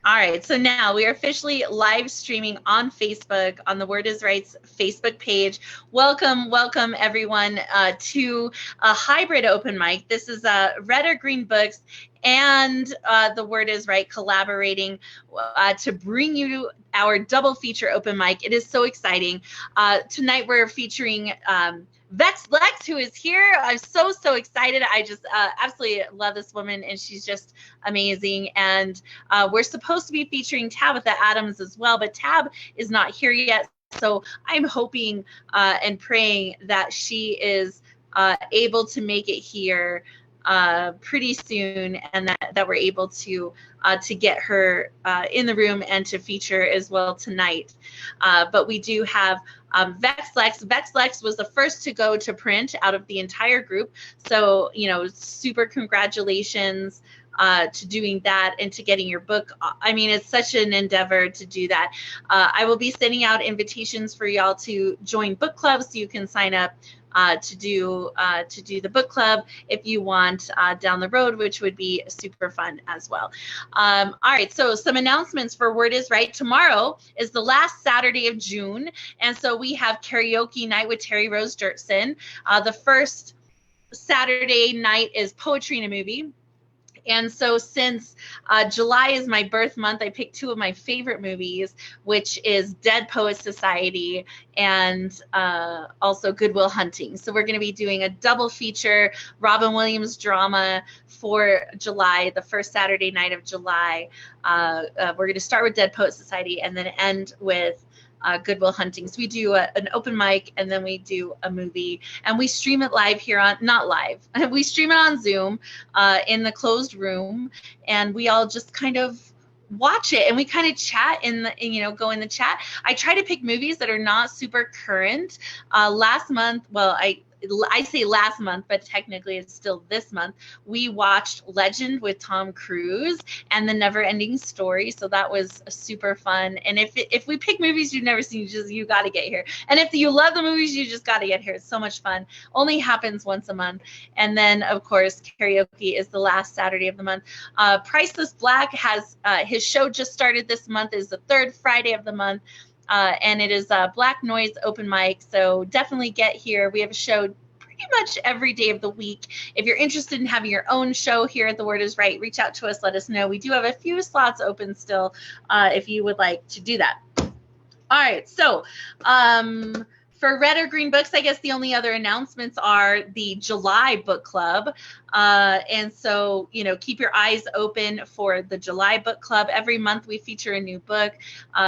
All right, so now we are officially live streaming on Facebook, on the Word is Right's Facebook page. Welcome, welcome everyone to a hybrid open mic. This is Red or Green Books and the Word is Right collaborating to bring you our double feature open mic. It is so exciting. Tonight we're featuring Vexed, who is here. I'm so excited. I just absolutely love this woman, and she's just amazing. And we're supposed to be featuring Tabatha Adams as well, but Tab is not here yet. So I'm hoping and praying that she is able to make it here pretty soon, and that we're able to get her in the room and to feature as well tonight. But we do have Vexed. Vexed was the first to go to print out of the entire group. So, you know, super congratulations to doing that and to getting your book. I mean, it's such an endeavor to do that. I will be sending out invitations for y'all to join book clubs, so you can sign up to do the book club if you want down the road, which would be super fun as well. All right, so some announcements for Word is Right. Tomorrow is the last Saturday of June, and so we have karaoke night with Terry Rose Dirtson. The first Saturday night is poetry in a movie. And so since July is my birth month, I picked two of my favorite movies, which is Dead Poets Society and also Good Will Hunting. So we're going to be doing a double feature Robin Williams drama for July, the first Saturday night of July. We're going to start with Dead Poets Society and then end with Good Will Hunting. So we do an open mic, and then we do a movie, and we stream it live here on, not live, we stream it on Zoom in the closed room, and we all just kind of watch it, and we kind of chat go in the chat. I try to pick movies that are not super current. Last month, well, I say last month, but technically it's still this month, we watched Legend with Tom Cruise and The Never Ending Story. So that was super fun. And if we pick movies you've never seen, you got to get here. And if you love the movies, you just got to get here. It's so much fun. Only happens once a month. And then, of course, karaoke is the last Saturday of the month. Priceless Black has his show just started this month, is the third Friday of the month. And it is a Black Noise open mic, so definitely get here. We have a show pretty much every day of the week. If you're interested in having your own show here at The Word is Right, reach out to us, let us know. We do have a few slots open still if you would like to do that. All right, so for Red or Green Books, I guess the only other announcements are the July book club. And so, you know, keep your eyes open for the July book club. Every month we feature a new book.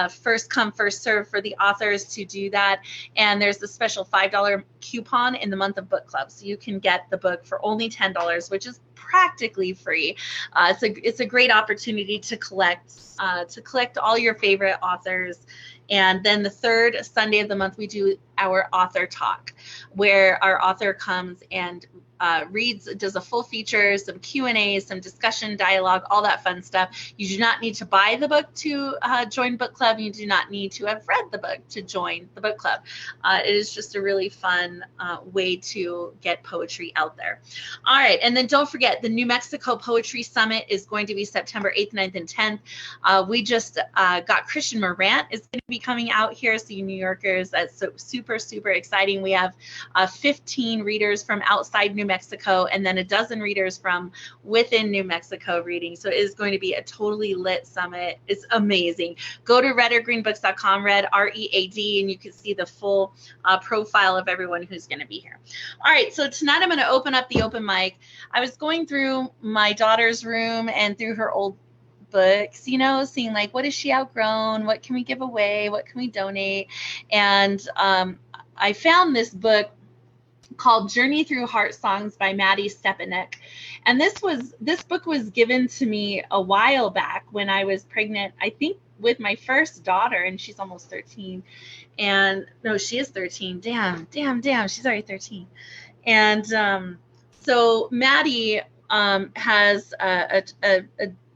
First come, first serve for the authors to do that. And there's a special $5 coupon in the month of book club. So you can get the book for only $10, which is practically free. It's a great opportunity to collect all your favorite authors. And then the third Sunday of the month, we do our author talk, where our author comes and does a full feature, some Q&A, some discussion, dialogue, all that fun stuff. You do not need to buy the book to join book club. You do not need to have read the book to join the book club. It is just a really fun way to get poetry out there. All right, and then don't forget, the New Mexico Poetry Summit is going to be September 8th, 9th, and 10th. We just got Christian Morant is going to be coming out here, so you New Yorkers, that's so super exciting. We have 15 readers from outside New Mexico, and then a dozen readers from within New Mexico reading. So it is going to be a totally lit summit. It's amazing. Go to redorgreenbooks.com, Red, READ, and you can see the full profile of everyone who's going to be here. All right, so tonight I'm going to open up the open mic. I was going through my daughter's room and through her old books, you know, seeing like, what has she outgrown? What can we give away? What can we donate? And I found this book called Journey Through Heart Songs by Maddie Stepanek. And this book was given to me a while back when I was pregnant, I think with my first daughter, and she's almost 13. And no, she is 13. Damn, she's already 13. And so Maddie has a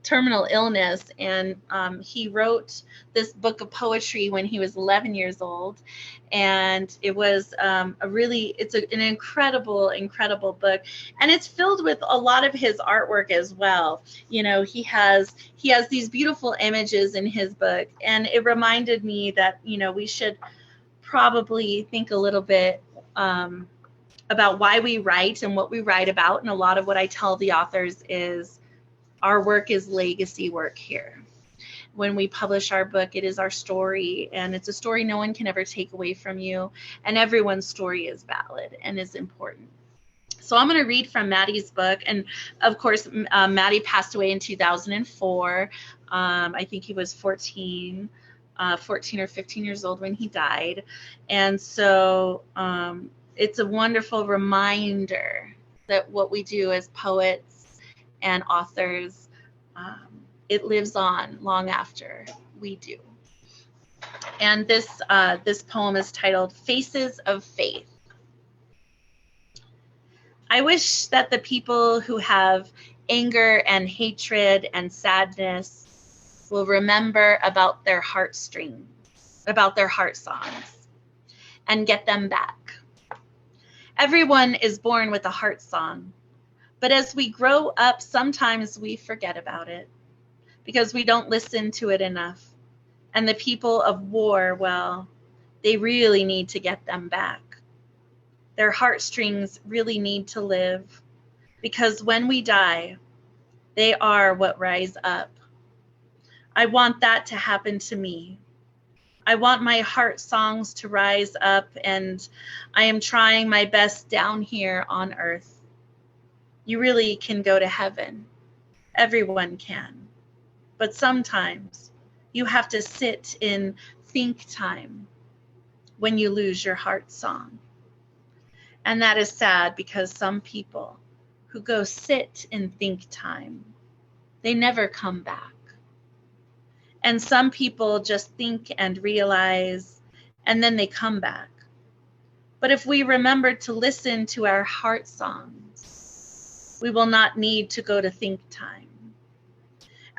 terminal illness, and he wrote this book of poetry when he was 11 years old, and it was an incredible book, and it's filled with a lot of his artwork as well. You know, he has these beautiful images in his book, and it reminded me that, you know, we should probably think a little bit about why we write and what we write about. And a lot of what I tell the authors is our work is legacy work here. When we publish our book, it is our story, and it's a story no one can ever take away from you, and everyone's story is valid and is important. So I'm going to read from Maddie's book, and of course, Maddie passed away in 2004. I think he was 14 or 15 years old when he died, and so it's a wonderful reminder that what we do as poets and authors, it lives on long after we do. And this poem is titled Faces of Faith. I wish that the people who have anger and hatred and sadness will remember about their heartstrings, about their heart songs, and get them back. Everyone is born with a heart song, but as we grow up, sometimes we forget about it because we don't listen to it enough. And the people of war, well, they really need to get them back. Their heartstrings really need to live, because when we die, they are what rise up. I want that to happen to me. I want my heart songs to rise up, and I am trying my best down here on earth. You really can go to heaven. Everyone can. But sometimes you have to sit in think time when you lose your heart song. And that is sad, because some people who go sit in think time, they never come back. And some people just think and realize, and then they come back. But if we remember to listen to our heart songs, we will not need to go to think time.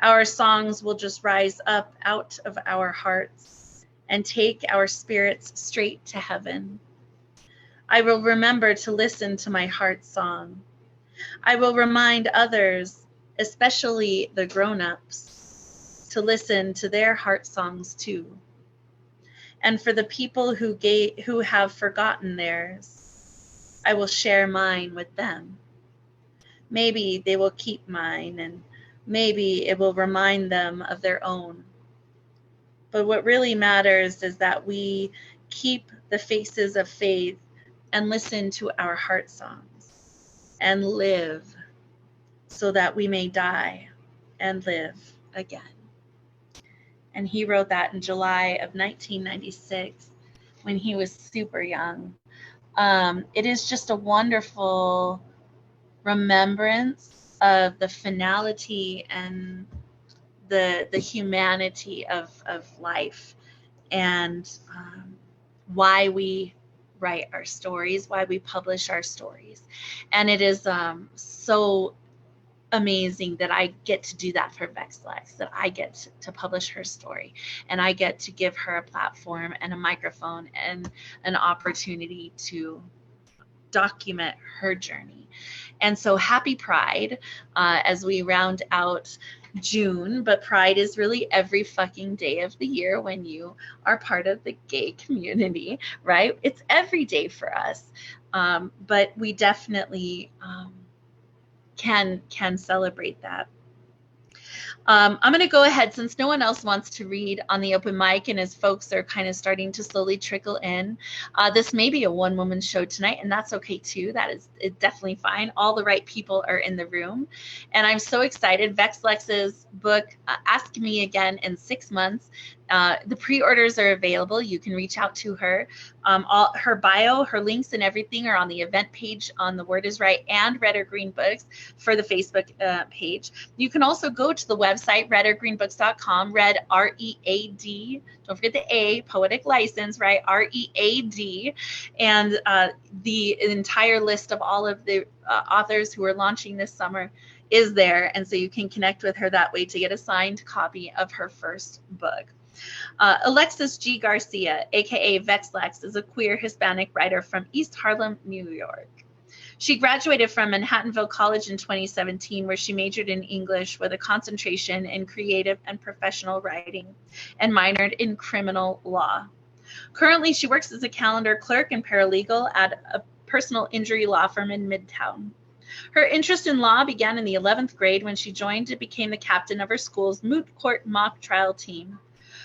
Our songs will just rise up out of our hearts and take our spirits straight to heaven. I will remember to listen to my heart song. I will remind others, especially the grown-ups, to listen to their heart songs too. And for the people who have forgotten theirs, I will share mine with them. Maybe they will keep mine, and maybe it will remind them of their own. But what really matters is that we keep the faces of faith and listen to our heart songs and live, so that we may die and live again. And he wrote that in July of 1996 when he was super young. It is just a wonderful remembrance of the finality and the humanity of life, and why we write our stories, why we publish our stories. And it is so amazing that I get to do that for Vexed, that I get to publish her story, and I get to give her a platform and a microphone and an opportunity to document her journey. And so happy Pride as we round out June, but Pride is really every fucking day of the year when you are part of the gay community, right? It's every day for us, but we definitely can celebrate that. I'm going to go ahead, since no one else wants to read on the open mic, and as folks are kind of starting to slowly trickle in, this may be a one-woman show tonight, and that's okay too. That is definitely fine. All the right people are in the room, and I'm so excited. Vexed's book, Ask Me Again in 6 months. The pre-orders are available. You can reach out to her. All her bio, her links, and everything are on the event page on The Word Is Right and Red or Green Books for the Facebook page. You can also go to the website, redorgreenbooks.com, Red, R-E-A-D. Don't forget the A, poetic license, right? R-E-A-D. And the entire list of all of the authors who are launching this summer is there. And so you can connect with her that way to get a signed copy of her first book. Alexis G. Garcia, aka Vexed, is a queer Hispanic writer from East Harlem, New York. She graduated from Manhattanville College in 2017, where she majored in English with a concentration in creative and professional writing and minored in criminal law. Currently, she works as a calendar clerk and paralegal at a personal injury law firm in Midtown. Her interest in law began in the 11th grade when she joined and became the captain of her school's moot court mock trial team.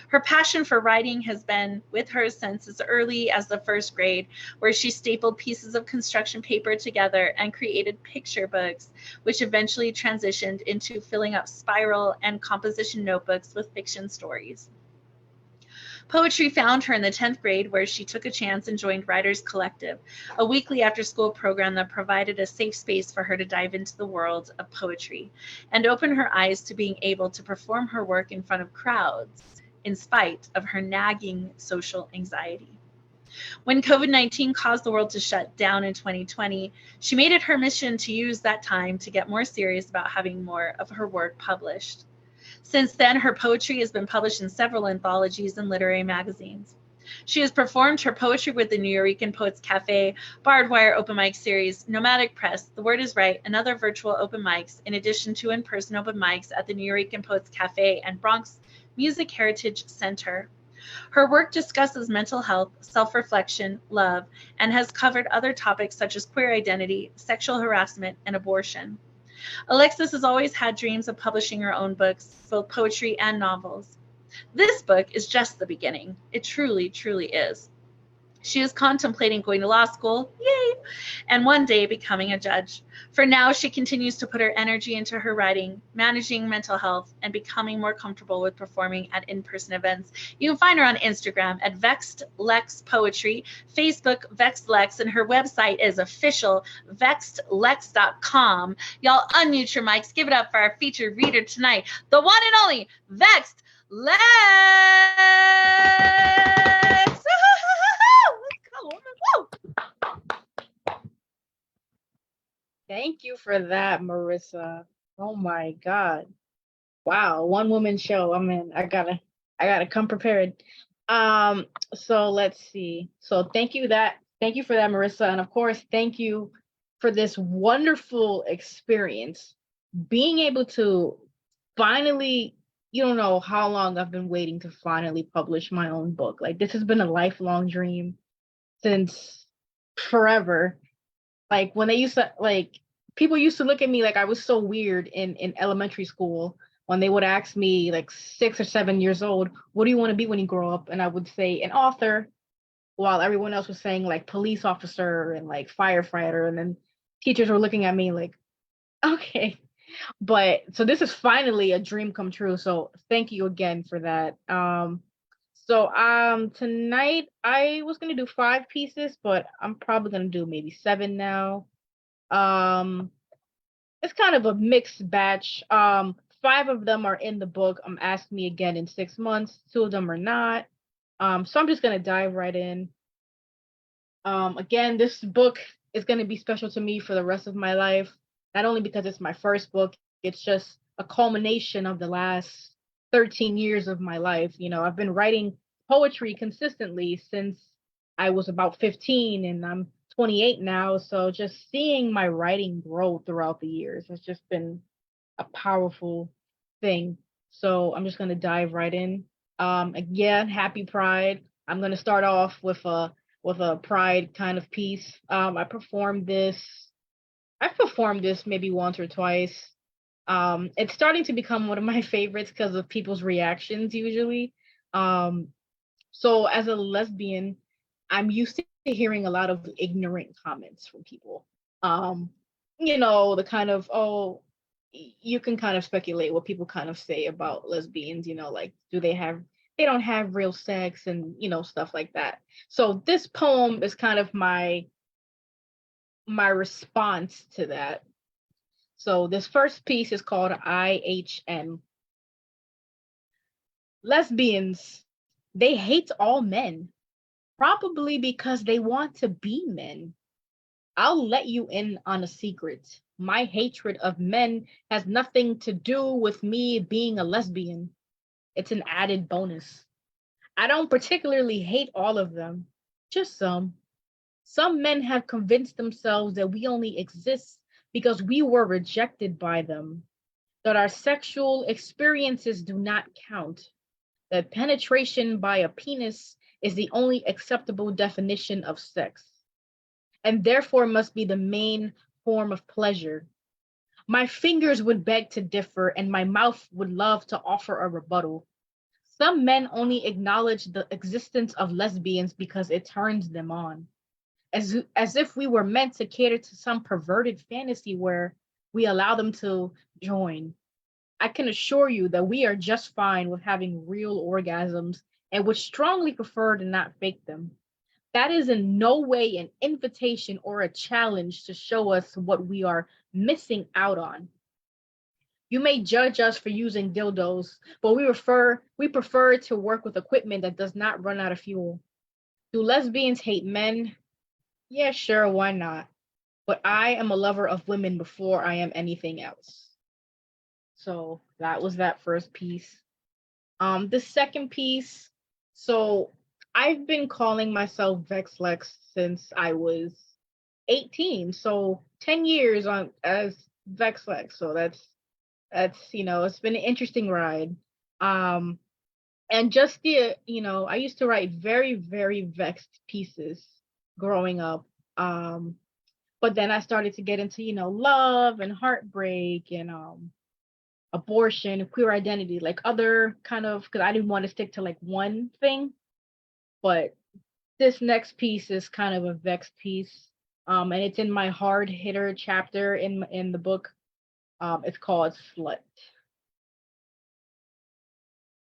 Her passion for writing has been with her since as early as the first grade, where she stapled pieces of construction paper together and created picture books, which eventually transitioned into filling up spiral and composition notebooks with fiction stories. Poetry found her in the 10th grade, where she took a chance and joined Writers Collective, a weekly after-school program that provided a safe space for her to dive into the world of poetry and open her eyes to being able to perform her work in front of crowds, in spite of her nagging social anxiety. When COVID-19 caused the world to shut down in 2020, she made it her mission to use that time to get more serious about having more of her work published. Since then, her poetry has been published in several anthologies and literary magazines. She has performed her poetry with the Nuyorican Poets Cafe, Barbed Wire Open Mic Series, Nomadic Press, The Word is Right, and other virtual open mics, in addition to in-person open mics at the Nuyorican Poets Cafe and Bronx Music Heritage Center. Her work discusses mental health, self-reflection, love, and has covered other topics such as queer identity, sexual harassment, and abortion. Alexis has always had dreams of publishing her own books, both poetry and novels. This book is just the beginning. It truly, truly is. She is contemplating going to law school, yay, and one day becoming a judge. For now, she continues to put her energy into her writing, managing mental health, and becoming more comfortable with performing at in-person events. You can find her on Instagram at Vexed Lex Poetry, Facebook Vexed Lex, and her website is official vexedlex.com. Y'all unmute your mics. Give it up for our featured reader tonight, the one and only Vexed Lex. Thank you for that, Marissa. Oh my God. Wow, one woman show. I mean, I gotta come prepared. So let's see. So thank you for that, Marissa. And of course, thank you for this wonderful experience. Being able to finally, you don't know how long I've been waiting to finally publish my own book. Like, this has been a lifelong dream since forever. Like, when they used to, like, people used to look at me like I was so weird in elementary school when they would ask me, like 6 or 7 years old, what do you want to be when you grow up? And I would say an author, while everyone else was saying like police officer and like firefighter. And then teachers were looking at me like, okay. But so this is finally a dream come true. So thank you again for that. So tonight I was gonna do 5 pieces, but I'm probably gonna do maybe 7 now. It's kind of a mixed batch. 5 of them are in the book. Ask Me Again in 6 months. 2 of them are not. So I'm just gonna dive right in. Again, this book is gonna be special to me for the rest of my life. Not only because it's my first book, it's just a culmination of the last 13 years of my life. You know, I've been writing poetry consistently since I was about 15, and I'm 28 now. So just seeing my writing grow throughout the years has just been a powerful thing. So I'm just going to dive right in. Again, happy Pride. I'm going to start off with a Pride kind of piece. I've performed this maybe once or twice. It's starting to become one of my favorites because of people's reactions usually. So as a lesbian, I'm used to hearing a lot of ignorant comments from people. You know, the kind of, oh, you can kind of speculate what people kind of say about lesbians, you know, like, they don't have real sex and, you know, stuff like that. So this poem is kind of my response to that. So this first piece is called IHM. Lesbians, they hate all men, probably because they want to be men. I'll let you in on a secret. My hatred of men has nothing to do with me being a lesbian. It's an added bonus. I don't particularly hate all of them, just some. Some men have convinced themselves that we only exist because we were rejected by them, that our sexual experiences do not count, that penetration by a penis is the only acceptable definition of sex, and therefore must be the main form of pleasure. My fingers would beg to differ, and my mouth would love to offer a rebuttal. Some men only acknowledge the existence of lesbians because it turns them on, as if we were meant to cater to some perverted fantasy where we allow them to join. I can assure you that we are just fine with having real orgasms and would strongly prefer to not fake them. That is in no way an invitation or a challenge to show us what we are missing out on. You may judge us for using dildos, but we prefer to work with equipment that does not run out of fuel. Do lesbians hate men? Yeah, sure, why not? But I am a lover of women before I am anything else. So that was that first piece. The second piece, so I've been calling myself Vexlex since I was 18. So 10 years on as Vexlex. So that's it's been an interesting ride. Um and just I used to write very, very vexed pieces growing up. But then I started to get into, love and heartbreak and abortion, queer identity, like other kind of, because I didn't want to stick to like one thing. But this next piece is kind of a vexed piece. And it's in my hard hitter chapter in the book. It's called Slut.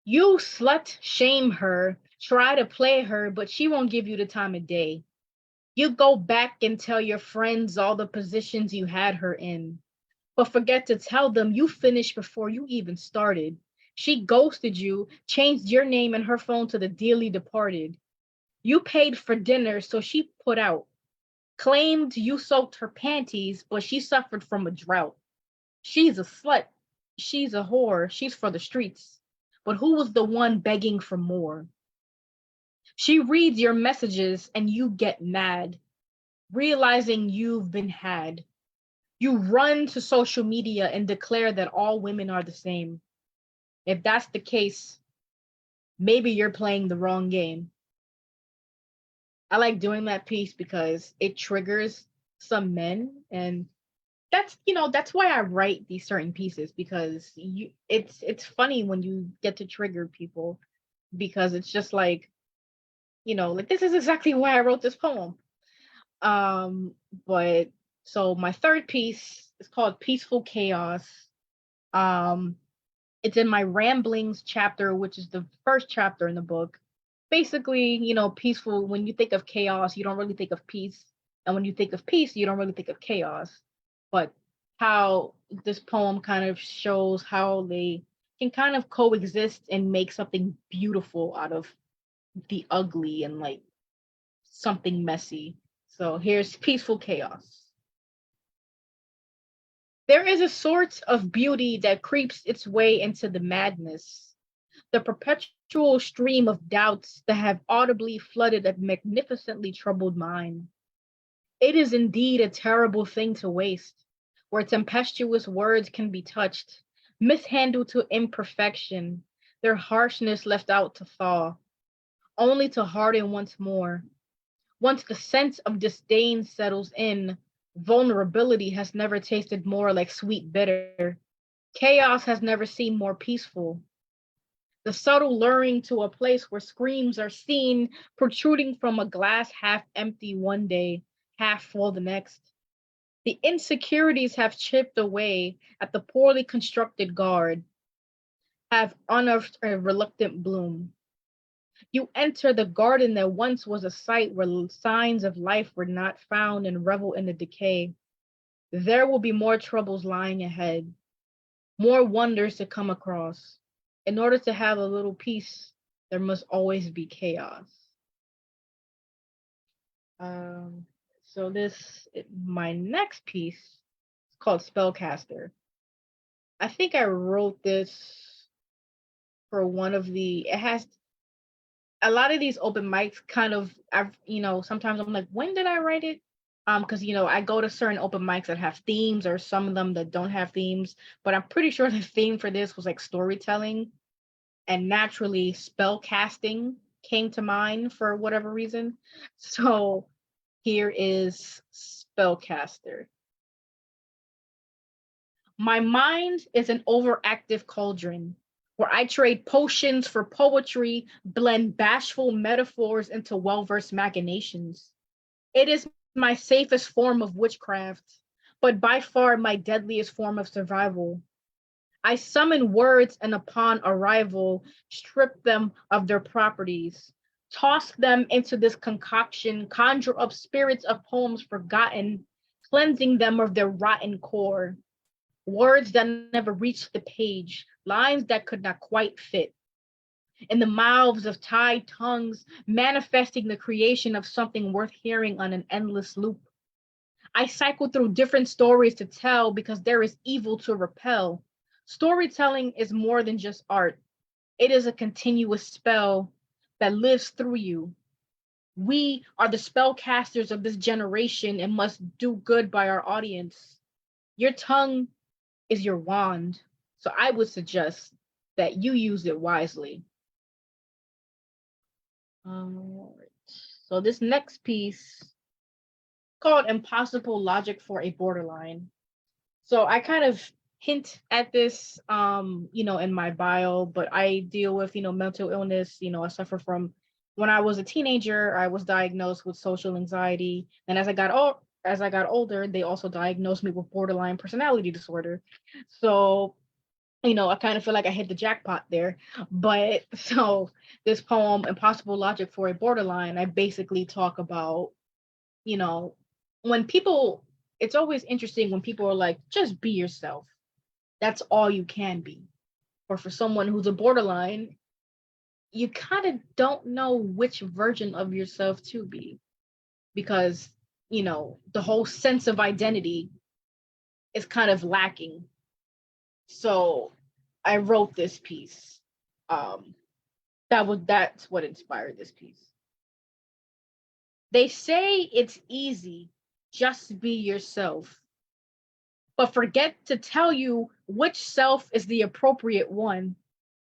You slut shame her, try to play her, but she won't give you the time of day. You go back and tell your friends all the positions you had her in, but forget to tell them you finished before you even started. She ghosted you, changed your name and her phone to the dearly departed. You paid for dinner, so she put out. Claimed you soaked her panties, but she suffered from a drought. She's a slut. She's a whore. She's for the streets. But who was the one begging for more? She reads your messages and you get mad, realizing you've been had. You run to social media and declare that all women are the same. If that's the case, maybe you're playing the wrong game. I like doing that piece because it triggers some men, and that's why I write these certain pieces, because it's funny when you get to trigger people, because it's just like this is exactly why I wrote this poem. Um, but so my third piece is called Peaceful Chaos. Um, it's in my ramblings chapter, which is the first chapter in the book. Basically, peaceful, when you think of chaos, you don't really think of peace. And when you think of peace, you don't really think of chaos. But how this poem kind of shows how they can kind of coexist and make something beautiful out of the ugly and like something messy. So here's Peaceful Chaos. There is a sort of beauty that creeps its way into the madness, the perpetual stream of doubts that have audibly flooded a magnificently troubled mind. It is indeed a terrible thing to waste, where tempestuous words can be touched, mishandled to imperfection, their harshness left out to thaw, only to harden once more. Once the sense of disdain settles in, vulnerability has never tasted more like sweet bitter. Chaos has never seemed more peaceful. The subtle luring to a place where screams are seen protruding from a glass half empty one day, half full the next. The insecurities have chipped away at the poorly constructed guard, have unearthed a reluctant bloom. You enter the garden that once was a site where signs of life were not found and revel in the decay. There will be more troubles lying ahead, more wonders to come across. In order to have a little peace, there must always be chaos. Um, so my next piece is It's called Spellcaster. I think I wrote this for one of the. It has a lot of these open mics. Kind of, sometimes I'm like, when did I write it? Because I go to certain open mics that have themes, or some of them that don't have themes. But I'm pretty sure the theme for this was like storytelling, and naturally, spell casting came to mind for whatever reason. So here is Spellcaster. My mind is an overactive cauldron where I trade potions for poetry, blend bashful metaphors into well-versed machinations. It is my safest form of witchcraft, but by far my deadliest form of survival. I summon words and upon arrival, strip them of their properties, toss them into this concoction, conjure up spirits of poems forgotten, cleansing them of their rotten core. Words that never reached the page, lines that could not quite fit. In the mouths of tied tongues, manifesting the creation of something worth hearing on an endless loop. I cycle through different stories to tell because there is evil to repel. Storytelling is more than just art. It is a continuous spell that lives through you. We are the spellcasters of this generation and must do good by our audience. Your tongue is your wand. So I would suggest that you use it wisely. So this next piece called Impossible Logic for a Borderline. So I kind of hint at this, in my bio, but I deal with, mental illness. I suffer from, when I was a teenager, I was diagnosed with social anxiety. And as I got older, they also diagnosed me with borderline personality disorder. So, I kind of feel like I hit the jackpot there. But so this poem, Impossible Logic for a Borderline, I basically talk about, when people, it's always interesting when people are like, just be yourself. That's all you can be. Or for someone who's a borderline, you kind of don't know which version of yourself to be because, the whole sense of identity is kind of lacking. So I wrote this piece. That's what inspired this piece. They say it's easy, just be yourself, but forget to tell you which self is the appropriate one.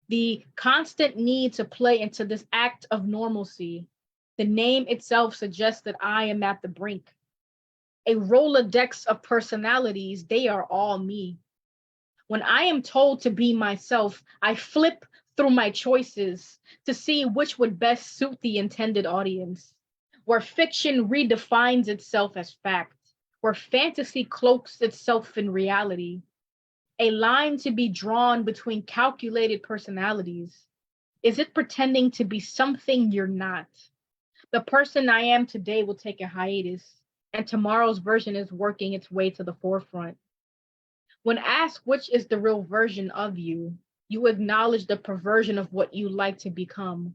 The constant need to play into this act of normalcy. The name itself suggests that I am at the brink. A Rolodex of personalities, they are all me. When I am told to be myself, I flip through my choices to see which would best suit the intended audience. Where fiction redefines itself as fact, where fantasy cloaks itself in reality. A line to be drawn between calculated personalities. Is it pretending to be something you're not? The person I am today will take a hiatus, and tomorrow's version is working its way to the forefront. When asked which is the real version of you, you acknowledge the perversion of what you like to become.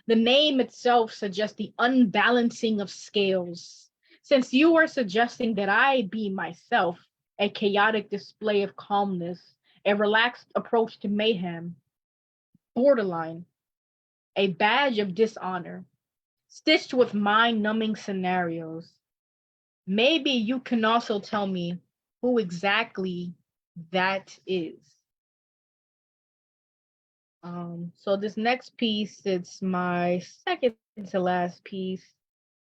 The name itself suggests the unbalancing of scales. Since you are suggesting that I be myself, a chaotic display of calmness, a relaxed approach to mayhem, borderline, a badge of dishonor, stitched with mind-numbing scenarios. Maybe you can also tell me who exactly that is. So this next piece, it's my second to last piece.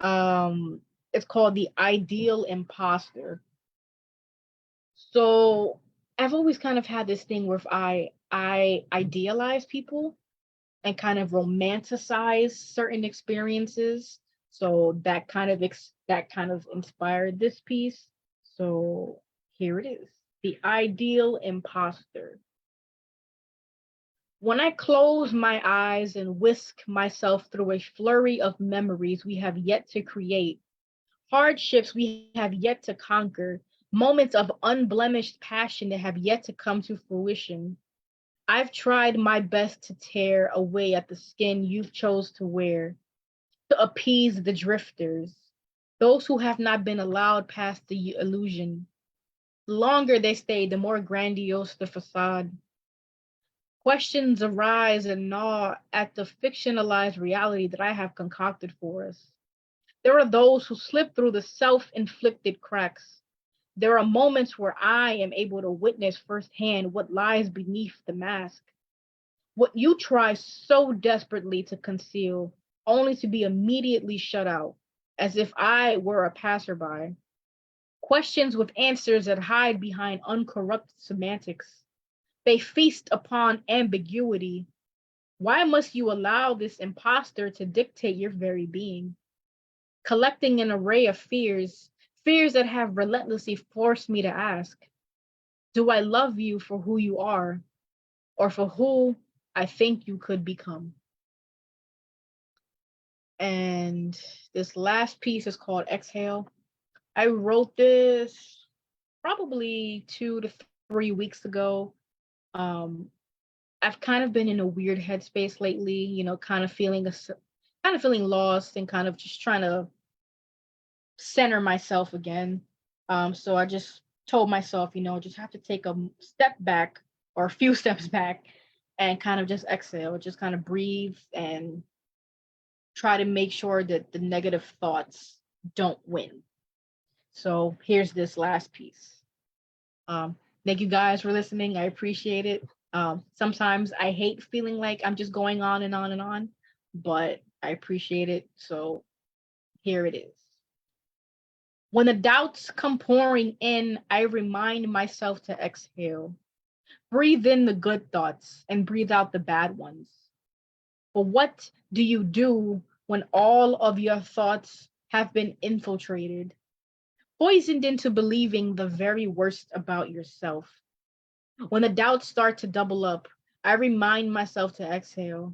It's called The Ideal Imposter. So I've always kind of had this thing where if I idealize people and kind of romanticize certain experiences. So that kind of inspired this piece. So here it is. The Ideal Imposter. When I close my eyes and whisk myself through a flurry of memories we have yet to create, hardships we have yet to conquer, moments of unblemished passion that have yet to come to fruition, I've tried my best to tear away at the skin you've chose to wear, to appease the drifters, those who have not been allowed past the illusion. The longer they stay, the more grandiose the facade. Questions arise and gnaw at the fictionalized reality that I have concocted for us. There are those who slip through the self-inflicted cracks. There are moments where I am able to witness firsthand what lies beneath the mask, what you try so desperately to conceal, only to be immediately shut out, as if I were a passerby. Questions with answers that hide behind uncorrupted semantics. They feast upon ambiguity. Why must you allow this imposter to dictate your very being? Collecting an array of fears, fears that have relentlessly forced me to ask, do I love you for who you are, or for who I think you could become? And this last piece is called Exhale. I wrote this probably 2 to 3 weeks ago. I've kind of been in a weird headspace lately, you know, kind of feeling lost and kind of just trying to center myself again. So I just told myself, you know, just have to take a step back or a few steps back and kind of just exhale, just kind of breathe and try to make sure that the negative thoughts don't win. So here's this last piece. Thank you guys for listening. I appreciate it. Sometimes I hate feeling like I'm just going on and on and on, but I appreciate it. So here it is. When the doubts come pouring in, I remind myself to exhale. Breathe in the good thoughts and breathe out the bad ones. But what do you do when all of your thoughts have been infiltrated, poisoned into believing the very worst about yourself? When the doubts start to double up, I remind myself to exhale.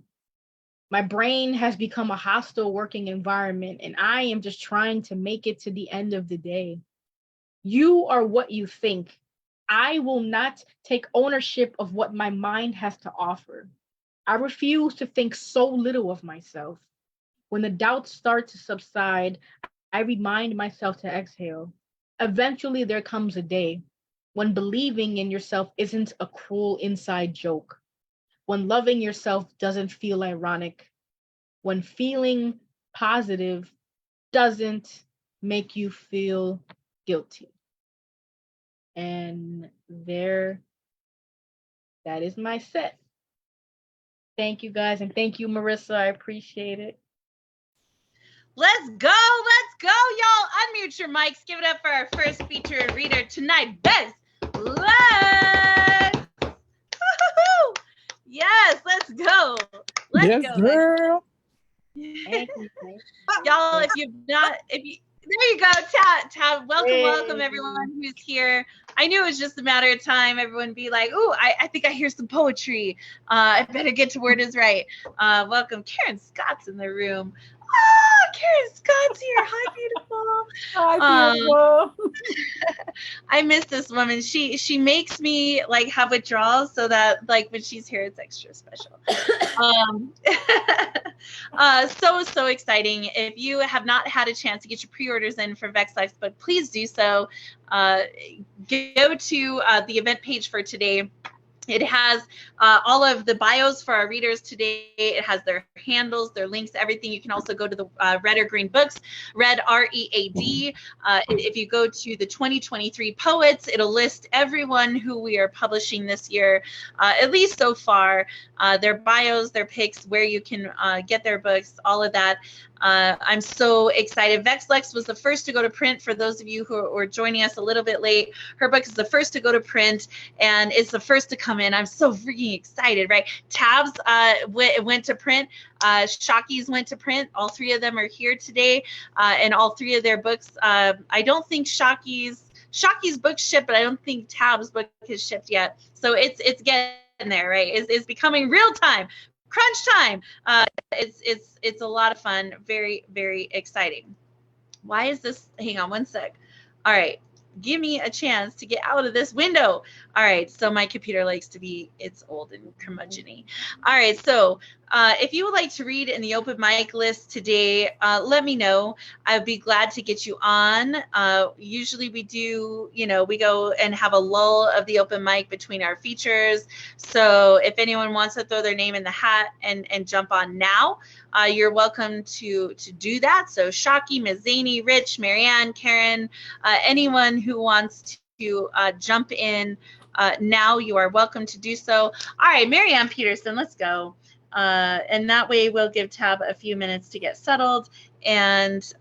My brain has become a hostile working environment, and I am just trying to make it to the end of the day. You are what you think. I will not take ownership of what my mind has to offer. I refuse to think so little of myself. When the doubts start to subside, I remind myself to exhale. Eventually, there comes a day when believing in yourself isn't a cruel inside joke, when loving yourself doesn't feel ironic, when feeling positive doesn't make you feel guilty. And there, that is my set. Thank you guys, and thank you, Marissa. I appreciate it. Let's go, y'all. Unmute your mics. Give it up for our first featured reader tonight, Vexed. Let's. Yes, let's go. Let's go, girl. Y'all, there you go, Tab. Welcome, everyone who's here. I knew it was just a matter of time. Everyone be like, "Ooh, I think I hear some poetry. I better get to Word is Right." Welcome, Karen Scott's in the room. Oh, Karen Scott's here. Hi, beautiful. Hi, beautiful. I miss this woman. She makes me like have withdrawals so that like when she's here, it's extra special. So exciting. If you have not had a chance to get your pre-orders in for Vexed Life's book, please do so. Go to the event page for today. It has all of the bios for our readers today. It has their handles, their links, everything. You can also go to the Red or Green Books, Red, READ. If you go to the 2023 Poets, it'll list everyone who we are publishing this year, at least so far, their bios, their picks, where you can get their books, all of that. I'm so excited. Vexed Lex was the first to go to print. For those of you who are joining us a little bit late, her book is the first to go to print, and it's the first to come in. I'm so freaking excited, right? Tabs went to print. Shockies went to print. All three of them are here today, and all three of their books. I don't think Shockies book shipped, but I don't think Tab's book has shipped yet. So it's getting there, right? It's becoming real time. Crunch time. It's a lot of fun. Very, very exciting. Why is this? Hang on one sec. All right. Give me a chance to get out of this window. All right. So my computer likes to be, it's old and curmudgeon-y. All right. So If you would like to read in the open mic list today, let me know. I'd be glad to get you on. Usually we do, we go and have a lull of the open mic between our features. So if anyone wants to throw their name in the hat and jump on now, you're welcome to do that. So Shaki, Mazani, Rich, Marianne, Karen, anyone who wants to jump in now, you are welcome to do so. All right, Marianne Peterson, let's go. And that way we'll give Tab a few minutes to get settled and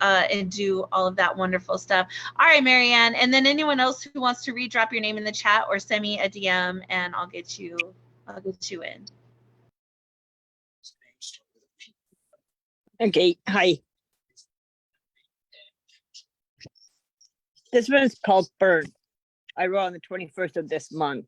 do all of that wonderful stuff. All right, Marianne, and then anyone else who wants to read, drop your name in the chat or send me a DM and I'll get you in. Okay, hi. This one is called Burn. I wrote on the 21st of this month.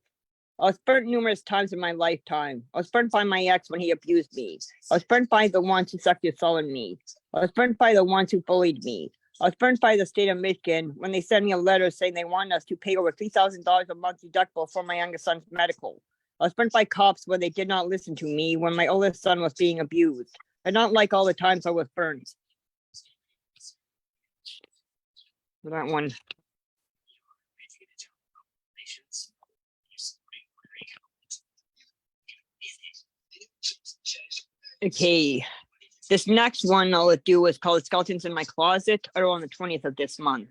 I was burnt numerous times in my lifetime. I was burnt by my ex when he abused me. I was burnt by the ones who sucked his soul in me. I was burnt by the ones who bullied me. I was burnt by the state of Michigan when they sent me a letter saying they wanted us to pay over $3,000 a month deductible for my youngest son's medical. I was burnt by cops when they did not listen to me when my oldest son was being abused. I don't like all the times I was burnt. That one. Okay, this next one I'll do is called Skeletons in My Closet, or on the 20th of this month.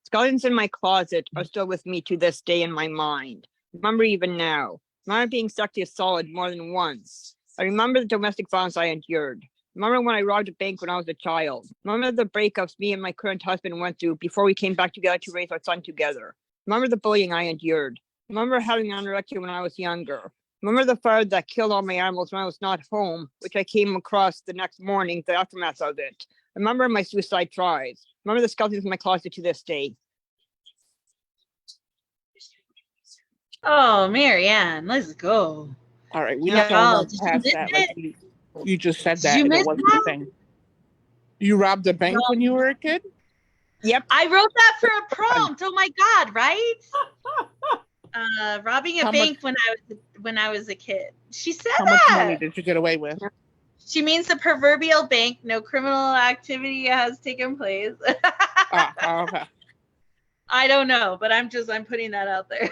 Skeletons in my closet are still with me to this day in my mind. Remember even now. Remember being sucked to solid more than once. I remember the domestic violence I endured. Remember when I robbed a bank when I was a child. Remember the breakups me and my current husband went through before we came back together to raise our son together. Remember the bullying I endured. Remember having anorexia when I was younger. Remember the fire that killed all my animals when I was not home, which I came across the next morning, the aftermath of it. Remember my suicide tries. Remember the skeletons in my closet to this day. Oh, Marianne, let's go. All right, we Yeah, don't run did you past miss that. it? Like you just said Did that, you and it miss wasn't that? a thing. You robbed a bank when you were a kid? Yep. I wrote that for a prompt. Oh my God, right? Robbing a How bank when I was a kid. She said How that. much money did you get away with? She means the proverbial bank. No criminal activity has taken place. Okay. I don't know, but I'm putting that out there.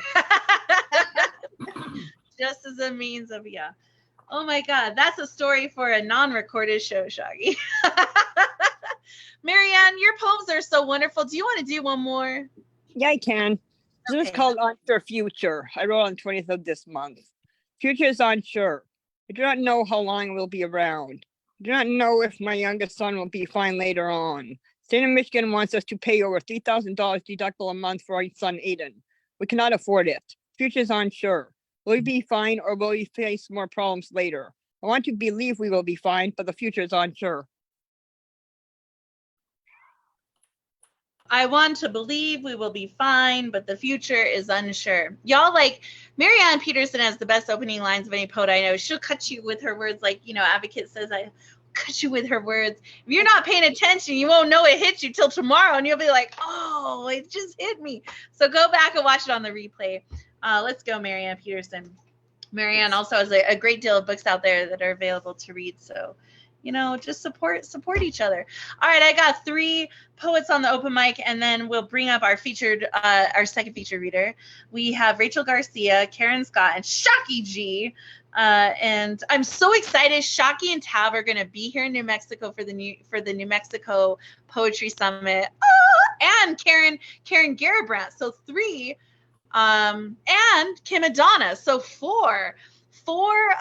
Just as a means of, yeah. Oh my God, that's a story for a non-recorded show, Shaggy. Marianne, your poems are so wonderful. Do you want to do one more? Yeah, I can. This is called Unsure Future. I wrote on the 20th of this month. Future is unsure. I do not know how long we'll be around. I do not know if my youngest son will be fine later on. State of Michigan wants us to pay over $3,000 deductible a month for our son Aiden. We cannot afford it. Future is unsure. Will we be fine or will we face more problems later? I want to believe we will be fine, but the future is unsure. I want to believe we will be fine, but the future is unsure. Y'all, like, Marianne Peterson has the best opening lines of any poet I know. She'll cut you with her words, like, Advocate says, I cut you with her words. If you're not paying attention, you won't know it hit you till tomorrow, and you'll be like, oh, it just hit me. So go back and watch it on the replay. Let's go, Marianne Peterson. Marianne also has a great deal of books out there that are available to read, so just support each other. All right, I got 3 poets on the open mic, and then we'll bring up our second featured reader. We have Rachel Garcia, Karen Scott, and Shaki G. And I'm so excited. Shaki and Tab are going to be here in New Mexico for the New Mexico Poetry Summit. And Karen Garabrandt. So 3. And Kim Adonna. So 4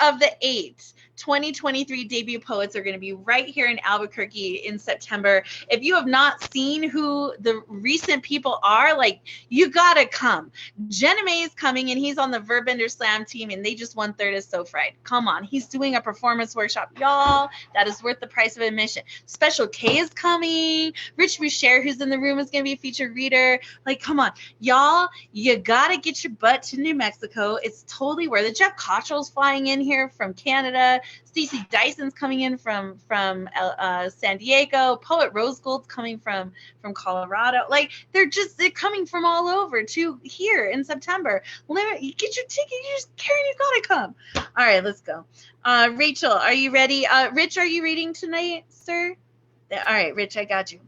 of the 8 2023 debut poets are going to be right here in Albuquerque in September. If you have not seen who the recent people are, like, you gotta come. Jenna May is coming, and he's on the Verbbender Slam team, and they just won 3rd as So Fried. Come on, he's doing a performance workshop, y'all. That is worth the price of admission. Special K is coming. Rich Boucher, who's in the room, is going to be a featured reader. Like, come on, y'all, you gotta get your butt to New Mexico. It's totally worth it. Jeff Cottrell's flying in here from Canada. Stacey Dyson's coming in from San Diego. Poet Rose Gold's coming from Colorado. Like they're coming from all over to here in September. You get your ticket. Karen, you gotta come. All right, let's go. Rachel, are you ready? Rich, are you reading tonight, sir? All right, Rich, I got you.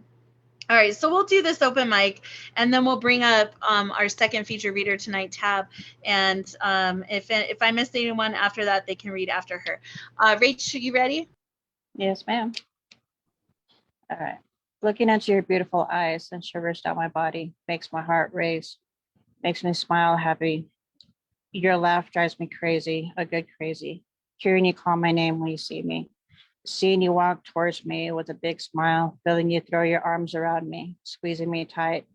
All right, so we'll do this open mic, and then we'll bring up our second feature reader tonight, Tab. And if I missed anyone after that, they can read after her. Rach, you ready? Yes, ma'am. All right. Looking at your beautiful eyes and shivers down my body, makes my heart race, makes me smile happy. Your laugh drives me crazy, a good crazy. Hearing you call my name when you see me. Seeing you walk towards me with a big smile, feeling you throw your arms around me, squeezing me tight,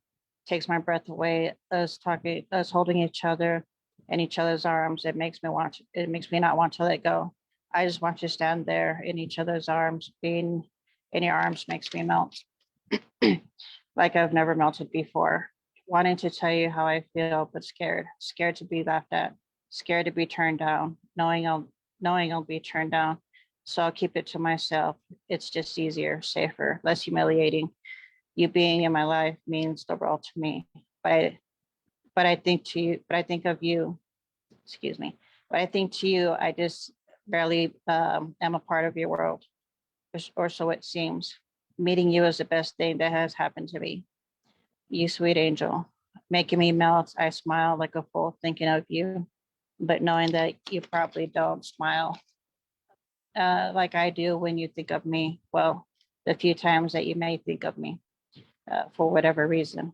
takes my breath away, us holding each other in each other's arms. It makes me not want to let go. I just want to stand there in each other's arms. Being in your arms makes me melt like I've never melted before. Wanting to tell you how I feel, but scared to be laughed at, scared to be turned down, knowing I'll be turned down. So I'll keep it to myself. It's just easier, safer, less humiliating. You being in my life means the world to me. But I think of you, excuse me. But I think to you, I just barely am a part of your world, or so it seems. Meeting you is the best thing that has happened to me. You sweet angel, making me melt. I smile like a fool thinking of you, but knowing that you probably don't smile like I do when you think of me. Well, the few times that you may think of me for whatever reason.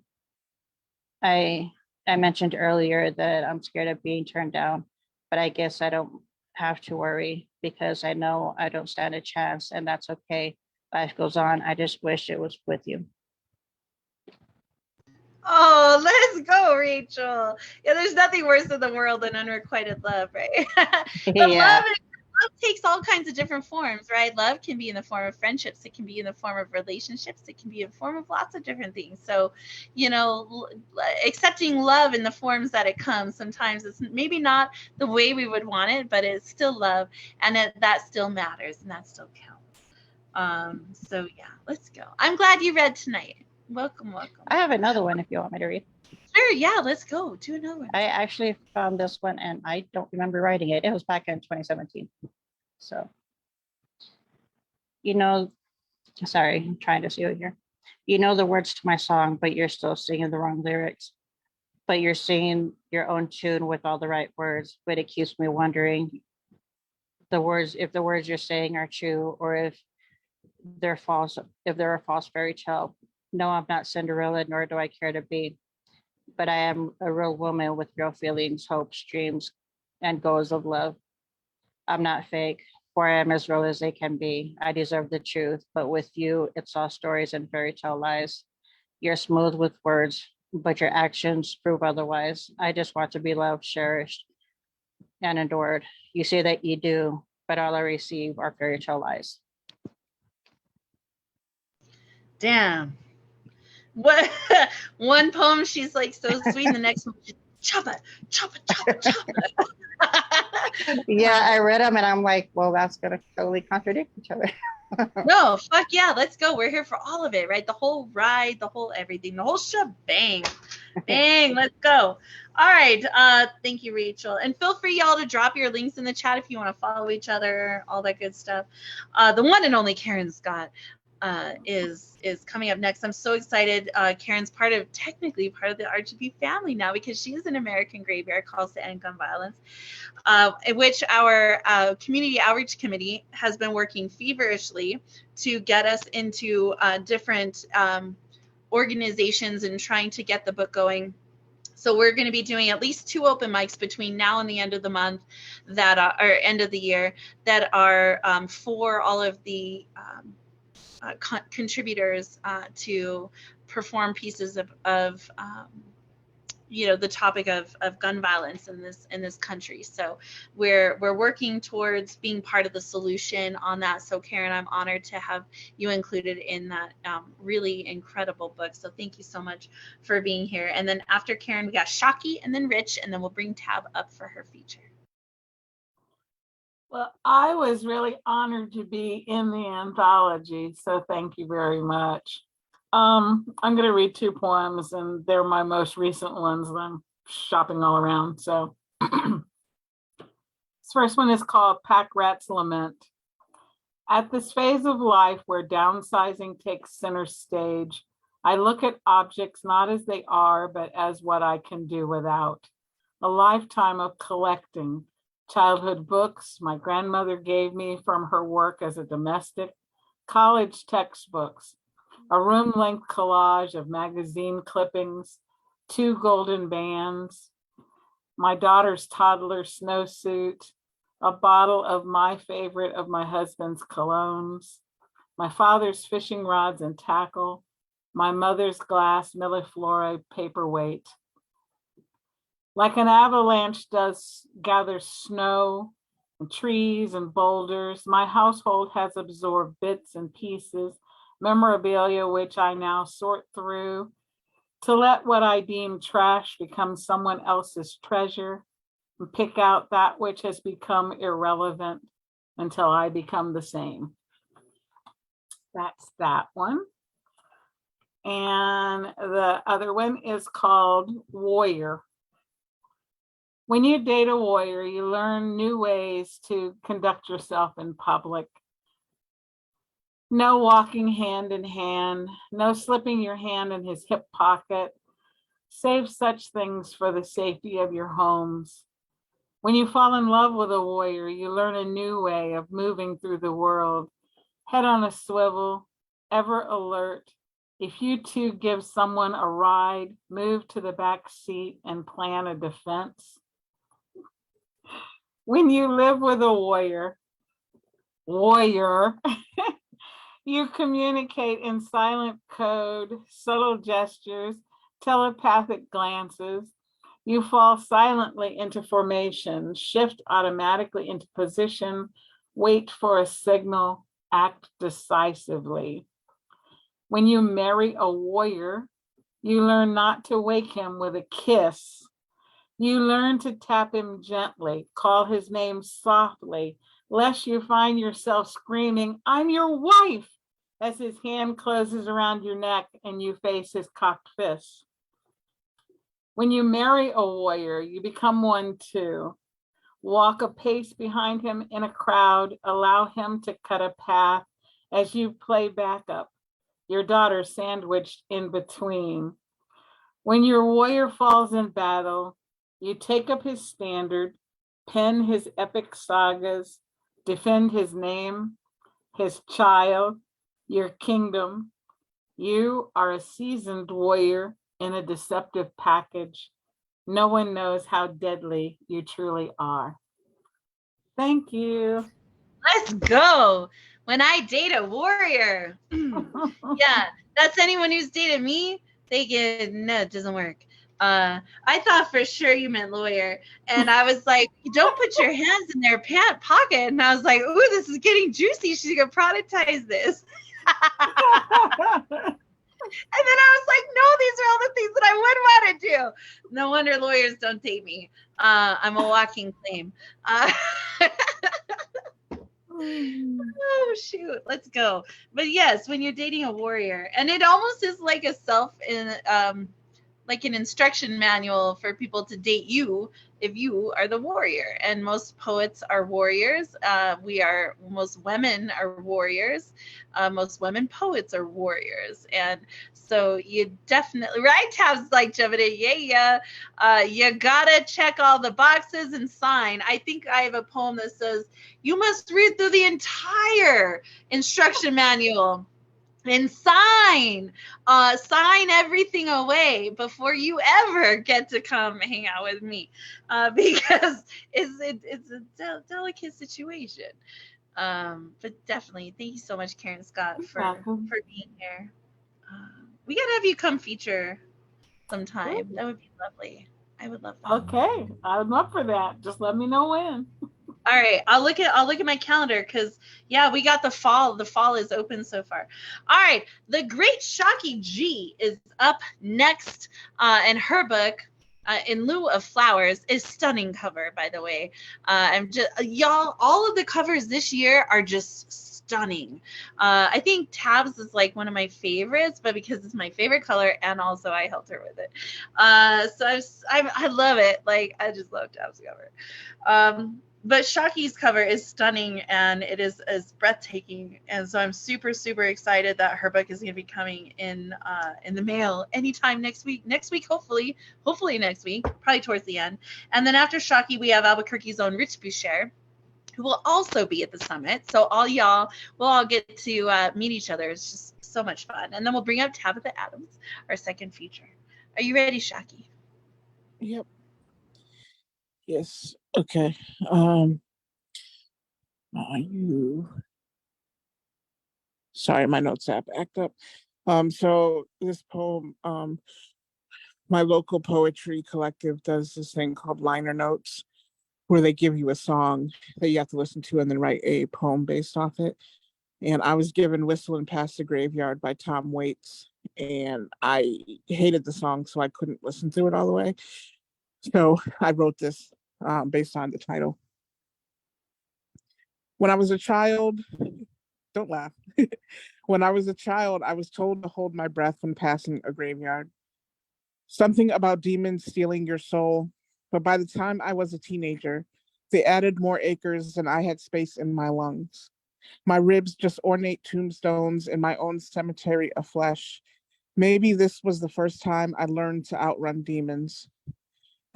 I mentioned earlier that I'm scared of being turned down, but I guess I don't have to worry because I know I don't stand a chance, and that's okay. Life goes on. I just wish it was with you. Oh, let's go, Rachel. Yeah, there's nothing worse in the world than unrequited love, right? But Yeah. love takes all kinds of different forms, right? Love can be in the form of friendships. It can be in the form of relationships. It can be in the form of lots of different things. So, accepting love in the forms that it comes, sometimes it's maybe not the way we would want it, but it's still love, and that still matters, and that still counts. So yeah, let's go. I'm glad you read tonight. Welcome. I have another one if you want me to read. Sure, yeah, let's go. Do another one. I actually found this one and I don't remember writing it. It was back in 2017. So, sorry, I'm trying to see it here. You know the words to my song, but you're still singing the wrong lyrics. But you're singing your own tune with all the right words. But it keeps me wondering if the words you're saying are true, or if they're false, if they're a false fairy tale. No, I'm not Cinderella, nor do I care to be. But I am a real woman with real feelings, hopes, dreams, and goals of love. I'm not fake, for I am as real as they can be. I deserve the truth, but with you, it's all stories and fairy tale lies. You're smooth with words, but your actions prove otherwise. I just want to be loved, cherished, and adored. You say that you do, but all I receive are fairy tale lies. Damn. What? One poem, she's like so sweet, and the next one, choppa. Yeah, I read them and I'm like, well, that's going to totally contradict each other. No, fuck yeah, let's go. We're here for all of it, right? The whole ride, the whole everything, the whole shebang. Bang, let's go. All right. Thank you, Rachel. And feel free, y'all, to drop your links in the chat if you want to follow each other, all that good stuff. The one and only Karen Scott is coming up next. I'm so excited. Karen's technically part of the RGB family now, because she is an American Graveyard Calls to End Gun Violence, in which our community outreach committee has been working feverishly to get us into different organizations and trying to get the book going. So we're going to be doing at least 2 open mics between now and the end of the month, or end of the year, that are for all of the contributors to perform pieces of the topic of gun violence in this country. So we're working towards being part of the solution on that. So Karen, I'm honored to have you included in that really incredible book. So thank you so much for being here. And then after Karen, we got Shaki and then Rich, and then we'll bring Tab up for her feature. Well, I was really honored to be in the anthology, so thank you very much. I'm going to read 2 poems, and they're my most recent ones that I'm shopping all around. So this first one is called Pack Rat's Lament. At this phase of life where downsizing takes center stage, I look at objects not as they are, but as what I can do without. A lifetime of collecting, childhood books my grandmother gave me from her work as a domestic, college textbooks, a room-length collage of magazine clippings, 2 golden bands, my daughter's toddler snowsuit, a bottle of my favorite of my husband's colognes, my father's fishing rods and tackle, my mother's glass milleflora paperweight. Like an avalanche does gather snow and trees and boulders, my household has absorbed bits and pieces, memorabilia which I now sort through to let what I deem trash become someone else's treasure and pick out that which has become irrelevant until I become the same. That's that one. And the other one is called Warrior. When you date a warrior, you learn new ways to conduct yourself in public. No walking hand in hand, no slipping your hand in his hip pocket. Save such things for the safety of your homes. When you fall in love with a warrior, you learn a new way of moving through the world. Head on a swivel, ever alert. If you two give someone a ride, move to the back seat and plan a defense. When you live with a warrior, you communicate in silent code, subtle gestures, telepathic glances. You fall silently into formation, shift automatically into position, wait for a signal, act decisively. When you marry a warrior, you learn not to wake him with a kiss. You learn to tap him gently, call his name softly, lest you find yourself screaming, "I'm your wife," as his hand closes around your neck and you face his cocked fist. When you marry a warrior, you become one too. Walk a pace behind him in a crowd, allow him to cut a path as you play backup, your daughter sandwiched in between. When your warrior falls in battle, you take up his standard, pen his epic sagas, defend his name, his child, your kingdom. You are a seasoned warrior in a deceptive package. No one knows how deadly you truly are. Thank you. Let's go. When I date a warrior. Yeah, that's anyone who's dated me. They get, no, it doesn't work. I thought for sure you meant lawyer. And I was like, don't put your hands in their pant pocket. And I was like, ooh, this is getting juicy. She's going to productize this. And then I was like, no, these are all the things that I would want to do. No wonder lawyers don't date me. I'm a walking claim. Oh, shoot. Let's go. But yes, when you're dating a warrior, and it almost is like a like an instruction manual for people to date you if you are the warrior. And most poets are warriors. Most women are warriors. Most women poets are warriors. And so you definitely, right? Tabs like jumping in. Yeah. You gotta check all the boxes and sign. I think I have a poem that says, you must read through the entire instruction manual and sign everything away before you ever get to come hang out with me, because it's a delicate situation. But definitely, thank you so much, Karen Scott, for being here. We gotta have you come feature sometime. That would be lovely. I would love that. Okay, I'm up for that. Just let me know when. All right, I'll look at my calendar because yeah, we got the fall. The fall is open so far. All right, the great Shocky G is up next, and her book in lieu of flowers is stunning cover, by the way. I'm just y'all, all of the covers this year are just stunning. I think Tabs is like one of my favorites, but because it's my favorite color and also I helped her with it. I love it. Like I just love Tabs cover. But Shaki's cover is stunning and it is breathtaking, and so I'm super super excited that her book is going to be coming in the mail anytime next week. Next week, hopefully next week, probably towards the end. And then after Shaki, we have Albuquerque's own Rich Boucher, who will also be at the summit. So all y'all will all get to meet each other. It's just so much fun. And then we'll bring up Tabatha Adams, our second feature. Are you ready, Shaki? Yep. Yes. Okay. You. Sorry, my notes app backed up. So this poem, my local poetry collective does this thing called liner notes, where they give you a song that you have to listen to and then write a poem based off it. And I was given Whistling Past the Graveyard by Tom Waits, and I hated the song, so I couldn't listen to it all the way. So I wrote this based on the title. When I was a child, don't laugh. When I was a child, I was told to hold my breath when passing a graveyard. Something about demons stealing your soul. But by the time I was a teenager, they added more acres than I had space in my lungs. My ribs just ornate tombstones in my own cemetery of flesh. Maybe this was the first time I learned to outrun demons.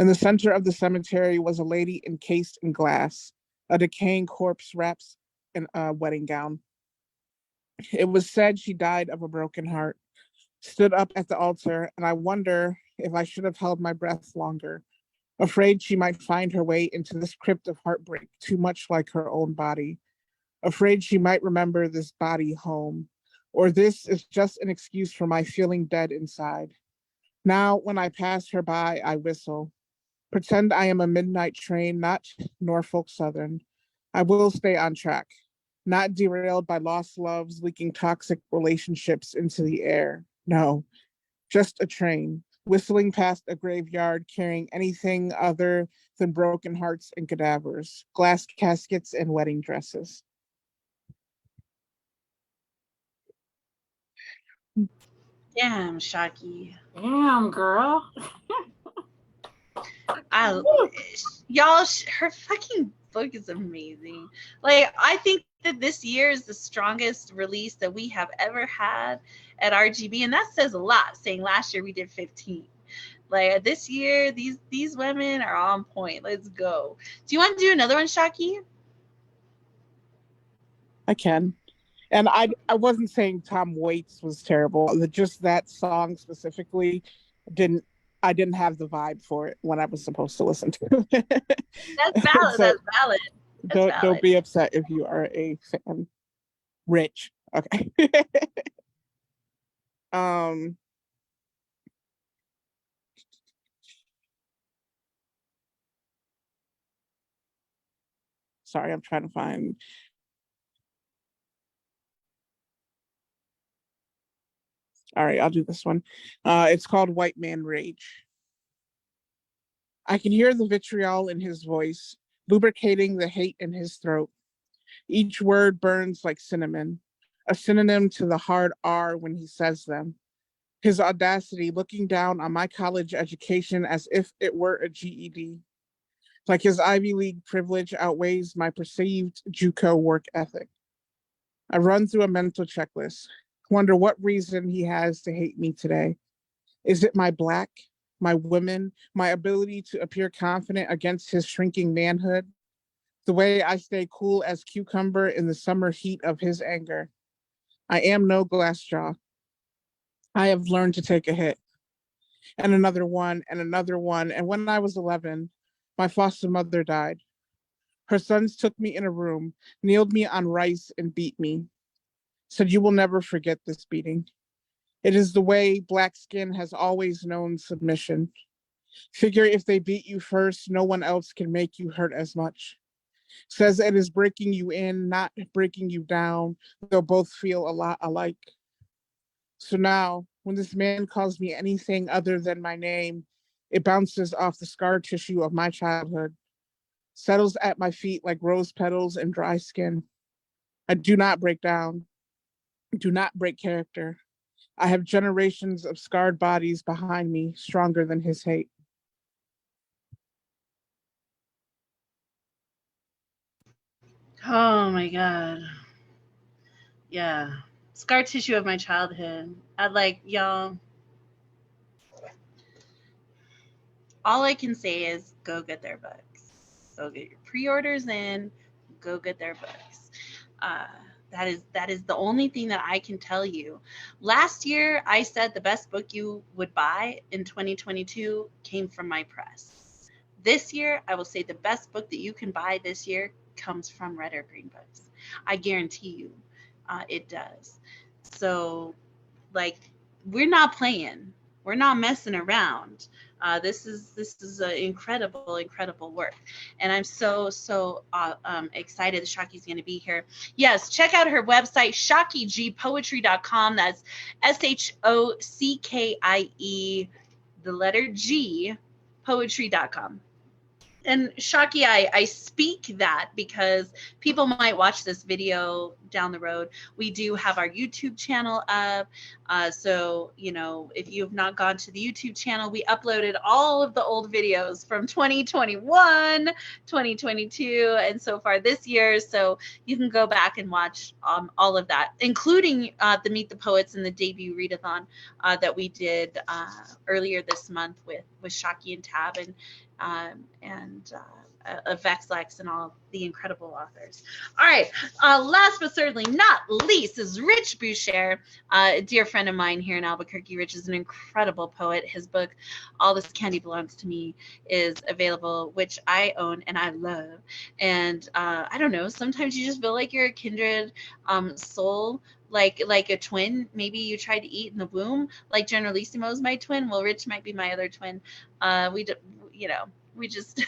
In the center of the cemetery was a lady encased in glass, a decaying corpse wrapped in a wedding gown. It was said she died of a broken heart. Stood up at the altar, and I wonder if I should have held my breath longer, afraid she might find her way into this crypt of heartbreak too much like her own body, afraid she might remember this body home, or this is just an excuse for my feeling dead inside. Now, when I pass her by, I whistle, pretend I am a midnight train, not Norfolk Southern. I will stay on track, not derailed by lost loves leaking toxic relationships into the air. No, just a train, whistling past a graveyard carrying anything other than broken hearts and cadavers, glass caskets and wedding dresses. Damn, Shaki. Damn, girl. I y'all, her fucking book is amazing. Like I think that this year is the strongest release that we have ever had at RGB, and that says a lot. Saying last year we did 15. Like this year, these women are on point. Let's go. Do you want to do another one, Shaki? I can. And I wasn't saying Tom Waits was terrible. Just that song specifically didn't I didn't have the vibe for it when I was supposed to listen to it. That's valid. So That's valid. That's don't valid. be upset if you are a fan. Rich. Okay. um sorry, I'm trying to find. All right, I'll do this one. It's called White Man Rage. I can hear the vitriol in his voice, lubricating the hate in his throat. Each word burns like cinnamon, a synonym to the hard R when he says them. His audacity looking down on my college education as if it were a GED. Like his Ivy League privilege outweighs my perceived JUCO work ethic. I run through a mental checklist, wonder what reason he has to hate me today. Is it my black, my women, my ability to appear confident against his shrinking manhood? The way I stay cool as cucumber in the summer heat of his anger. I am no glass jaw. I have learned to take a hit. And another one, and another one. And when I was 11, my foster mother died. Her sons took me in a room, kneeled me on rice, and beat me. Said, "You will never forget this beating. It is the way Black skin has always known submission. Figure if they beat you first, no one else can make you hurt as much. Says it is breaking you in, not breaking you down. They'll both feel a lot alike. So now, when this man calls me anything other than my name, It bounces off the scar tissue of my childhood, settles at my feet like rose petals and dry skin. I do not break down, do not break character. I have generations of scarred bodies behind me, stronger than his hate. Oh my God. Yeah. Scar tissue of my childhood. I'd like, y'all, all I can say is go get their books. Go get your pre-orders in. Go get their books. That is the only thing that I can tell you. Last year, I said the best book you would buy in 2022 came from my press. This year, I will say the best book that you can buy this year comes from Red or Green Books. I guarantee you, it does. So, like, we're not playing. We're not messing around. This is an incredible work, and I'm so excited that Shaki's going to be here. Yes, check out her website, shakigpoetry.com. That's SHOCKIE, the letter G, poetry.com. And Shaki, I speak that because people might watch this video down the road. We do have our YouTube channel up. So, you know, if you have not gone to the YouTube channel, we uploaded all of the old videos from 2021, 2022, and so far this year. So you can go back and watch all of that, including the Meet the Poets and the debut readathon that we did earlier this month with Shaki and Tab and Vexed and all the incredible authors. All right, last but certainly not least is Rich Boucher, a dear friend of mine here in Albuquerque. Rich is an incredible poet. His book, All This Candy Belongs to Me, is available, which I own and I love. And I don't know, sometimes you just feel like you're a kindred soul, like a twin. Maybe you tried to eat in the womb, like Generalissimo is my twin. Well, Rich might be my other twin. We just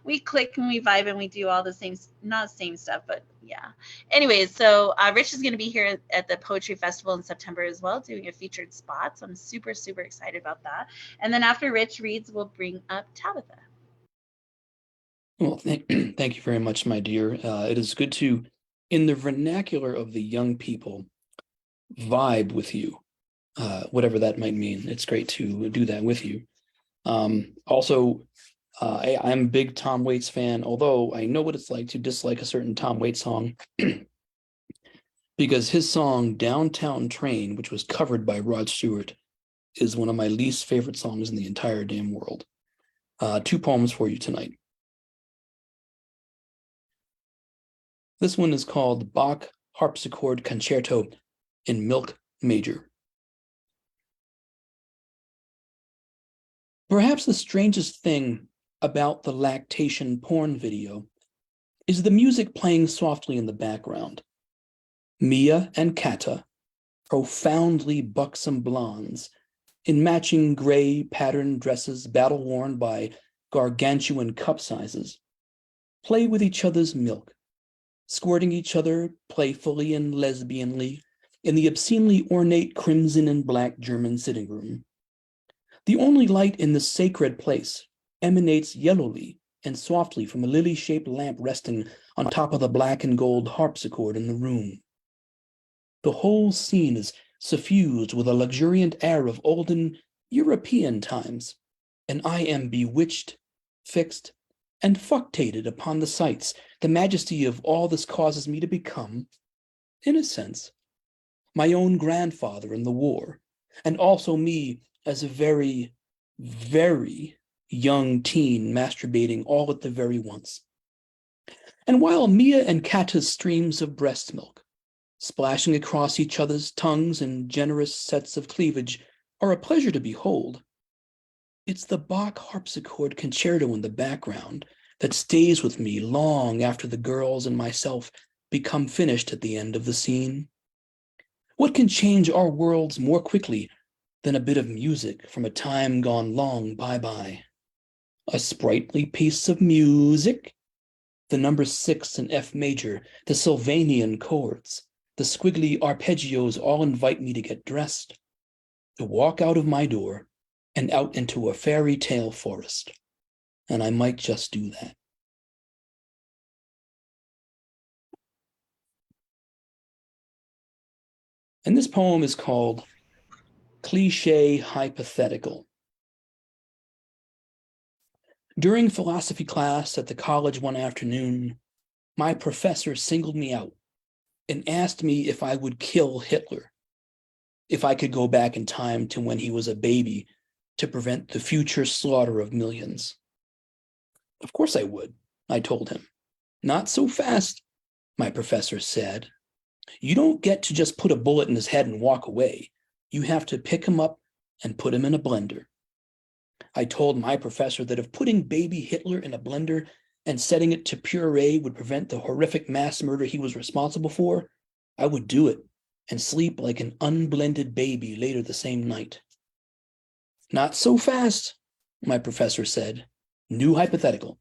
we click and we vibe and we do all the same, not same stuff, but yeah. Anyways, so Rich is going to be here at the Poetry Festival in September as well, doing a featured spot. So I'm super excited about that. And then after Rich reads, we'll bring up Tabatha. Well, thank you very much, my dear. It is good to, in the vernacular of the young people, vibe with you, whatever that might mean. It's great to do that with you. Also, I'm a big Tom Waits fan, although I know what it's like to dislike a certain Tom Waits song because his song Downtown Train, which was covered by Rod Stewart, is one of my least favorite songs in the entire damn world. 2 poems for you tonight. This one is called Bach Harpsichord Concerto in Milk Major. Perhaps the strangest thing about the lactation porn video is the music playing softly in the background. Mia and Kata, profoundly buxom blondes, in matching gray patterned dresses battle-worn by gargantuan cup sizes, play with each other's milk, squirting each other playfully and lesbianly in the obscenely ornate crimson and black German sitting room. The only light in the sacred place emanates yellowly and softly from a lily-shaped lamp resting on top of the black and gold harpsichord in the room. The whole scene is suffused with a luxuriant air of olden European times, and I am bewitched, fixed, and fuctated upon the sights. The majesty of all this causes me to become, in a sense, my own grandfather in the war, and also me as a very, very young teen masturbating all at the very once. And while Mia and Kata's streams of breast milk, splashing across each other's tongues in generous sets of cleavage, are a pleasure to behold, it's the Bach harpsichord concerto in the background that stays with me long after the girls and myself become finished at the end of the scene. What can change our worlds more quickly than a bit of music from a time gone long bye-bye? A sprightly piece of music, the number 6 in F major, the Sylvanian chords, the squiggly arpeggios all invite me to get dressed, to walk out of my door and out into a fairy tale forest. And I might just do that. And this poem is called Cliche Hypothetical. During philosophy class at the college one afternoon, my professor singled me out and asked me if I would kill Hitler, if I could go back in time to when he was a baby to prevent the future slaughter of millions. Of course I would, I told him. Not so fast, my professor said. You don't get to just put a bullet in his head and walk away. You have to pick him up and put him in a blender. I told my professor that if putting baby Hitler in a blender and setting it to puree would prevent the horrific mass murder he was responsible for, I would do it and sleep like an unblended baby later the same night. Not so fast, my professor said. New hypothetical.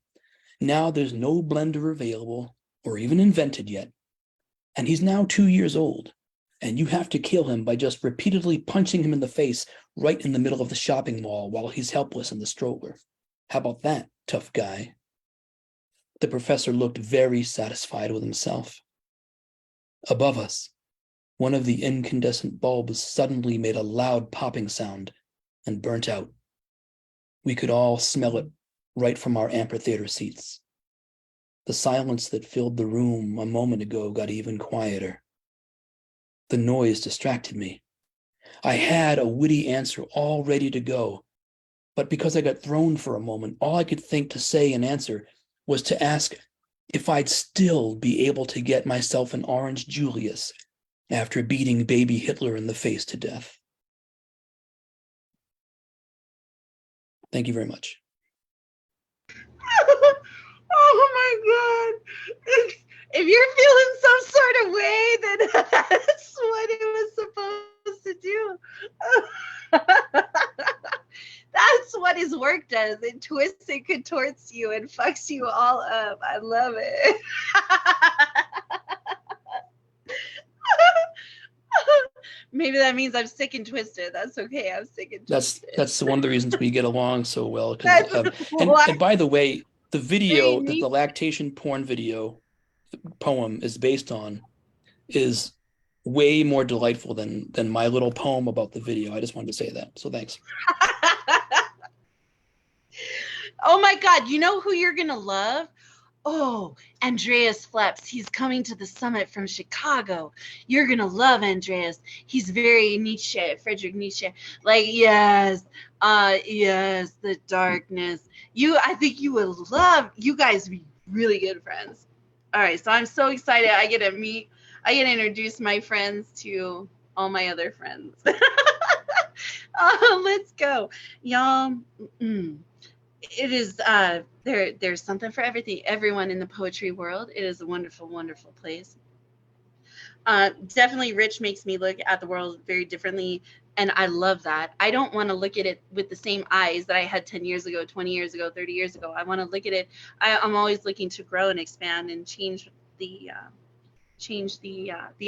Now there's no blender available or even invented yet. And he's now 2 years old. And you have to kill him by just repeatedly punching him in the face right in the middle of the shopping mall while he's helpless in the stroller. How about that, tough guy? The professor looked very satisfied with himself. Above us, one of the incandescent bulbs suddenly made a loud popping sound and burnt out. We could all smell it right from our amphitheater seats. The silence that filled the room a moment ago got even quieter. The noise distracted me. I had a witty answer all ready to go, but because I got thrown for a moment, all I could think to say in answer was to ask if I'd still be able to get myself an orange Julius after beating baby Hitler in the face to death. Thank you very much. Oh my God. If you're feeling some sort of way, then that's what it was supposed to do. That's what his work does. It twists and contorts you and fucks you all up. I love it. Maybe that means I'm sick and twisted. That's okay. I'm sick and twisted. That's one of the reasons we get along so well. And by the way, the video that the lactation porn video poem is based on is way more delightful than my little poem about the video. I just wanted to say that. So thanks. Oh my God. You know who you're going to love? Oh, Andreas Fleps. He's coming to the summit from Chicago. You're going to love Andreas. He's very Nietzsche, Friedrich Nietzsche. Like, yes, the darkness. I think you would love, you guys would be really good friends. All right, so I'm so excited. I get to introduce my friends to all my other friends. Let's go, y'all. It is there's something for everyone in the poetry world. It is a wonderful, wonderful place. Definitely Rich makes me look at the world very differently, and I love that. I don't want to look at it with the same eyes that I had 10 years ago, 20 years ago, 30 years ago. I want to look at it. I'm always looking to grow and expand and change the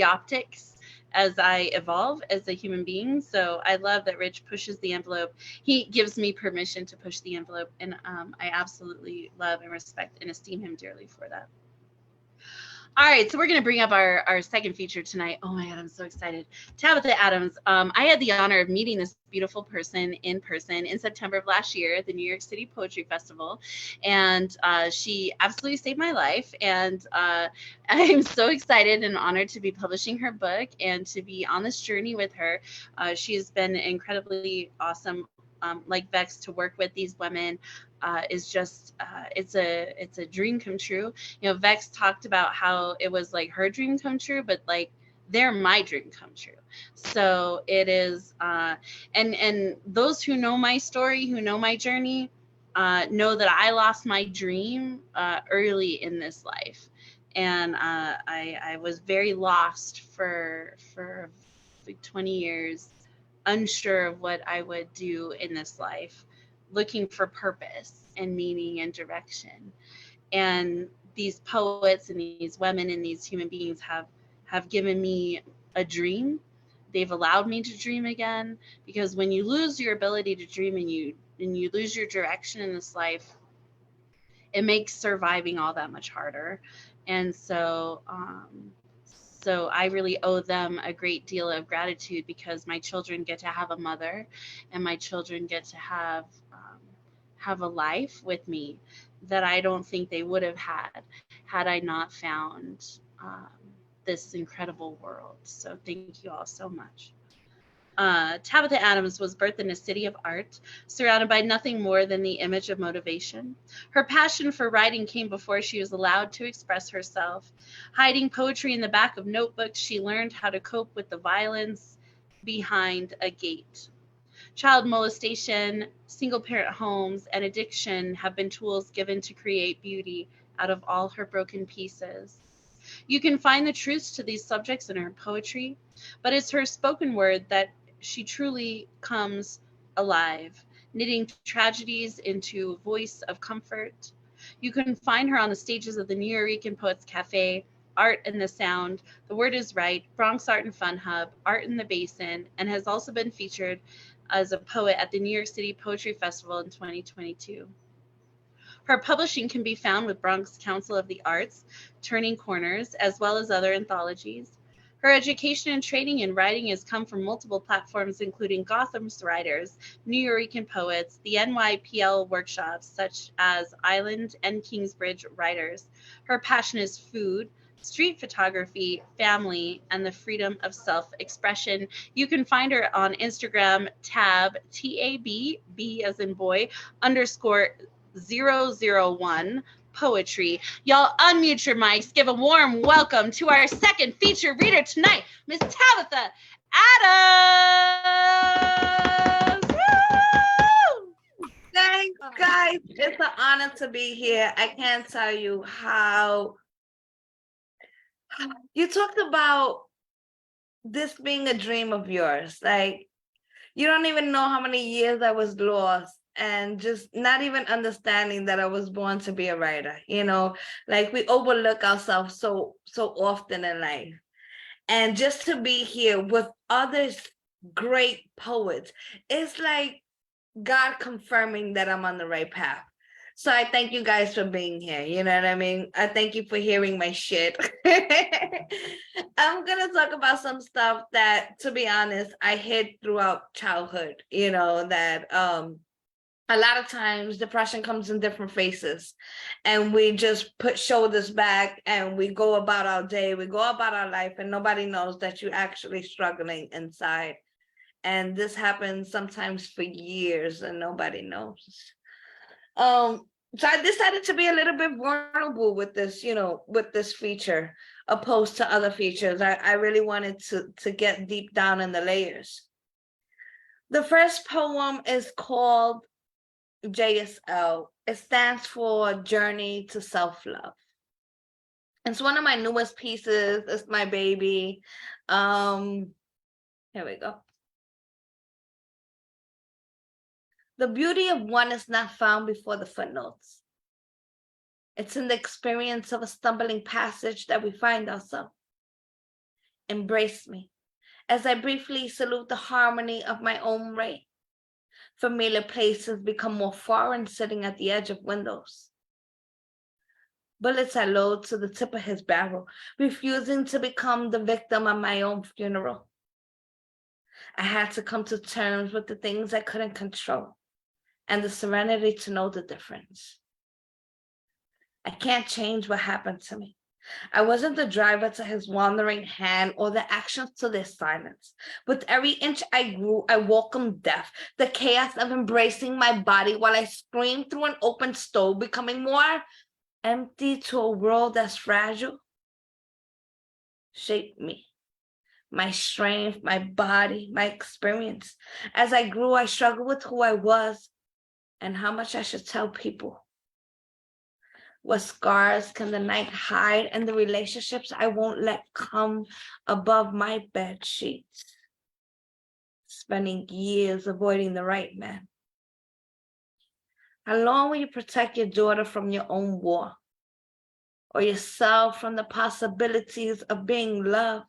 optics as I evolve as a human being. So I love that Rich pushes the envelope. He gives me permission to push the envelope, and I absolutely love and respect and esteem him dearly for that. All right, so we're going to bring up our second feature tonight. Oh my God, I'm so excited. Tabatha Adams. I had the honor of meeting this beautiful person in September of last year at the New York City Poetry Festival. And she absolutely saved my life. And I'm so excited and honored to be publishing her book and to be on this journey with her. She has been incredibly awesome. Like Vexed, to work with these women is just it's a dream come true. You know, Vexed talked about how it was like her dream come true, but like they're my dream come true. So it is and those who know my story, who know my journey, know that I lost my dream early in this life, and I was very lost for like 20 years, unsure of what I would do in this life, looking for purpose and meaning and direction. And these poets and these women and these human beings have given me a dream they've allowed me to dream again, because when you lose your ability to dream and you lose your direction in this life, it makes surviving all that much harder. And so I really owe them a great deal of gratitude, because my children get to have a mother, and my children get to have a life with me that I don't think they would have had I not found this incredible world. So thank you all so much. Tabatha Adams was birthed in a city of art, surrounded by nothing more than the image of motivation. Her passion for writing came before she was allowed to express herself. Hiding poetry in the back of notebooks, she learned how to cope with the violence behind a gate. Child molestation, single-parent homes, and addiction have been tools given to create beauty out of all her broken pieces. You can find the truths to these subjects in her poetry, but it's her spoken word that she truly comes alive, knitting tragedies into a voice of comfort. You can find her on the stages of the New Eurekan Poets Cafe, Art in the Sound, The Word is Right, Bronx Art and Fun Hub, Art in the Basin, and has also been featured as a poet at the New York City Poetry Festival in 2022. Her publishing can be found with Bronx Council of the Arts, Turning Corners, as well as other anthologies. Her education and training in writing has come from multiple platforms, including Gotham's Writers, New Eurekan Poets, the NYPL workshops, such as Island and Kingsbridge Writers. Her passion is food, street photography, family, and the freedom of self-expression. You can find her on Instagram, tab, T-A-B, B as in boy, _001 poetry. Y'all unmute your mics. Give a warm welcome to our second feature reader tonight, Miss Tabatha Adams. Woo! Thanks, guys. It's an honor to be here. I can't tell you how you talked about this being a dream of yours. Like, you don't even know how many years I was lost and just not even understanding that I was born to be a writer. You know, like we overlook ourselves so often in life. And just to be here with others great poets, it's like God confirming that I'm on the right path. So I thank you guys for being here. You know what I mean? I thank you for hearing my shit. I'm gonna talk about some stuff that, to be honest, I hid throughout childhood. You know, that a lot of times depression comes in different faces, and we just put shoulders back and we go about our day, we go about our life, and nobody knows that you're actually struggling inside. And this happens sometimes for years and nobody knows. So I decided to be a little bit vulnerable with this, you know, with this feature, opposed to other features. I really wanted to get deep down in the layers. The first poem is called JSL. It stands for Journey to Self-Love. It's one of my newest pieces. It's my baby. Here we go. The beauty of one is not found before the footnotes. It's in the experience of a stumbling passage that we find ourselves. Embrace me as I briefly salute the harmony of my own reign. Familiar places become more foreign sitting at the edge of windows. Bullets I load to the tip of his barrel, refusing to become the victim of my own funeral. I had to come to terms with the things I couldn't control, and the serenity to know the difference. I can't change what happened to me. I wasn't the driver to his wandering hand or the actions to their silence. With every inch I grew, I welcomed death, the chaos of embracing my body while I screamed through an open stove, becoming more empty to a world that's fragile. Shaped me, my strength, my body, my experience. As I grew, I struggled with who I was and how much I should tell people. What scars can the night hide, and the relationships I won't let come above my bed sheets? Spending years avoiding the right man. How long will you protect your daughter from your own war, or yourself from the possibilities of being loved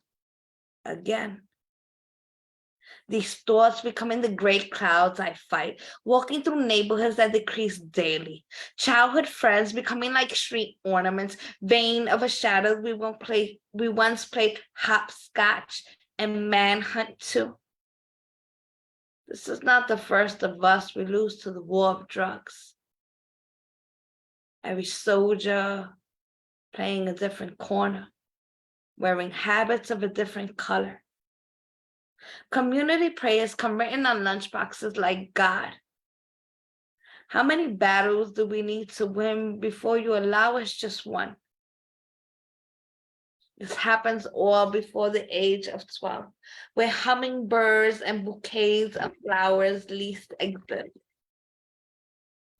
again? These thoughts becoming the great clouds I fight, walking through neighborhoods that decrease daily. Childhood friends becoming like street ornaments, vain of a shadow we once played hopscotch and manhunt too. This is not the first of us we lose to the war of drugs. Every soldier playing a different corner, wearing habits of a different color. Community prayers come written on lunchboxes like God. How many battles do we need to win before you allow us just one? This happens all before the age of 12, where hummingbirds and bouquets of flowers least exist.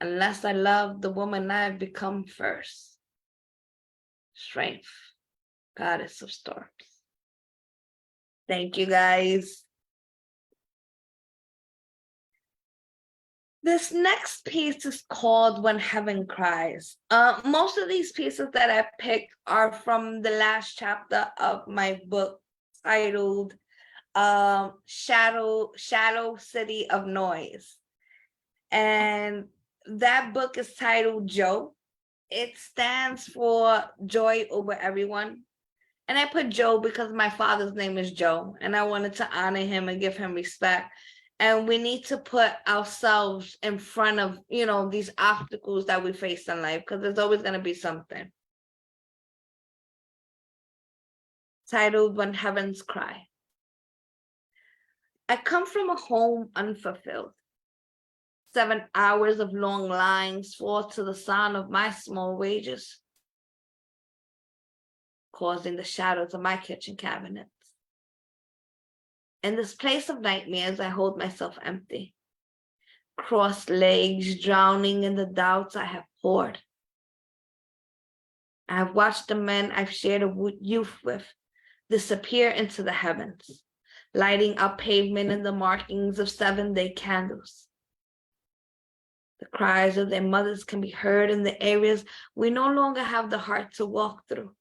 Unless I love the woman I've become first. Strength, goddess of storms. Thank you, guys. This next piece is called When Heaven Cries. Most of these pieces that I picked are from the last chapter of my book titled Shadow City of Noise. And that book is titled Joe. It stands for Joy Over Everyone. And I put Joe because my father's name is Joe, and I wanted to honor him and give him respect. And we need to put ourselves in front of, these obstacles that we face in life, because there's always going to be something. Titled When Heavens Cry. I come from a home unfulfilled. 7 hours of long lines fall to the sound of my small wages, causing the shadows of my kitchen cabinets. In this place of nightmares, I hold myself empty, crossed legs, drowning in the doubts I have poured. I have watched the men I've shared a youth with disappear into the heavens, lighting up pavement in the markings of 7-day candles. The cries of their mothers can be heard in the areas we no longer have the heart to walk through.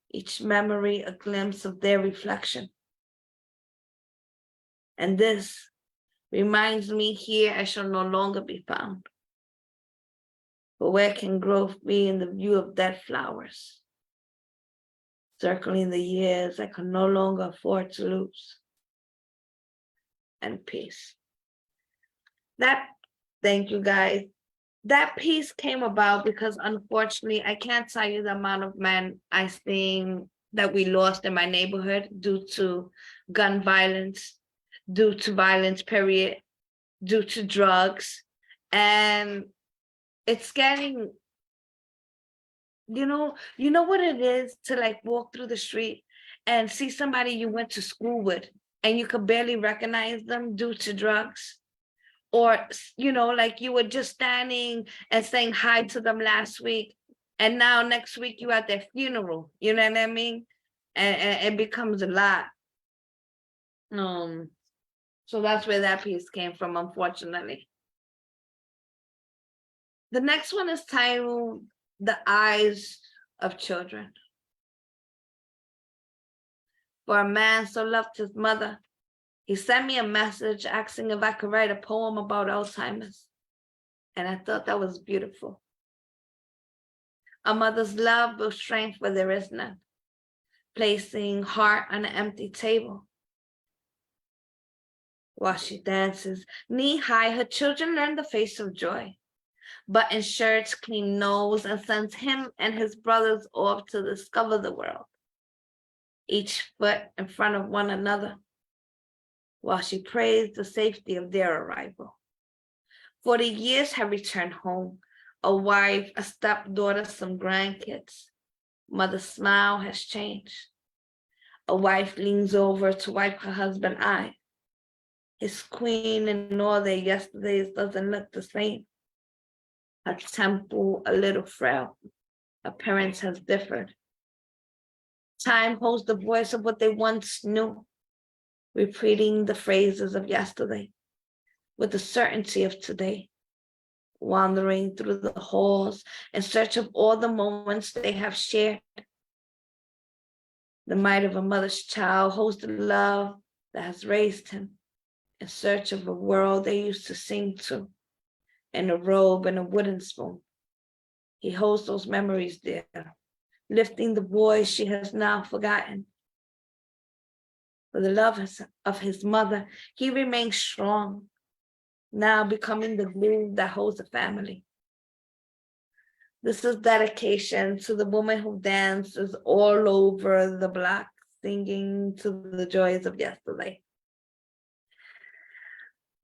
Each memory a glimpse of their reflection. And this reminds me here I shall no longer be found. But where can growth be in the view of dead flowers? Circling the years I can no longer afford to lose. And peace. Thank you guys. That piece came about because unfortunately, I can't tell you the amount of men I seen that we lost in my neighborhood due to gun violence, due to violence, period, due to drugs. And it's getting, you know what it is to like walk through the street and see somebody you went to school with and you could barely recognize them due to drugs. Or, like you were just standing and saying hi to them last week, and now next week you at their funeral, you know what I mean? And it becomes a lot. So that's where that piece came from, unfortunately. The next one is titled The Eyes of Children. For a man so loved his mother, he sent me a message asking if I could write a poem about Alzheimer's. And I thought that was beautiful. A mother's love builds strength where there is none, placing heart on an empty table. While she dances, knee-high, her children learn the face of joy, button shirts, clean nose, and sends him and his brothers off to discover the world, each foot in front of one another, while she prays the safety of their arrival. 40 years have returned home, a wife, a stepdaughter, some grandkids. Mother's smile has changed. A wife leans over to wipe her husband's eye. His queen and all their yesterdays doesn't look the same. Her temple a little frail. Appearance has differed. Time holds the voice of what they once knew, repeating the phrases of yesterday with the certainty of today, wandering through the halls in search of all the moments they have shared. The might of a mother's child holds the love that has raised him in search of a world they used to sing to, in a robe and a wooden spoon. He holds those memories there, lifting the voice she has now forgotten. For the love of his mother, he remains strong, now becoming the glue that holds the family. This is dedication to the woman who dances all over the block, singing to the joys of yesterday.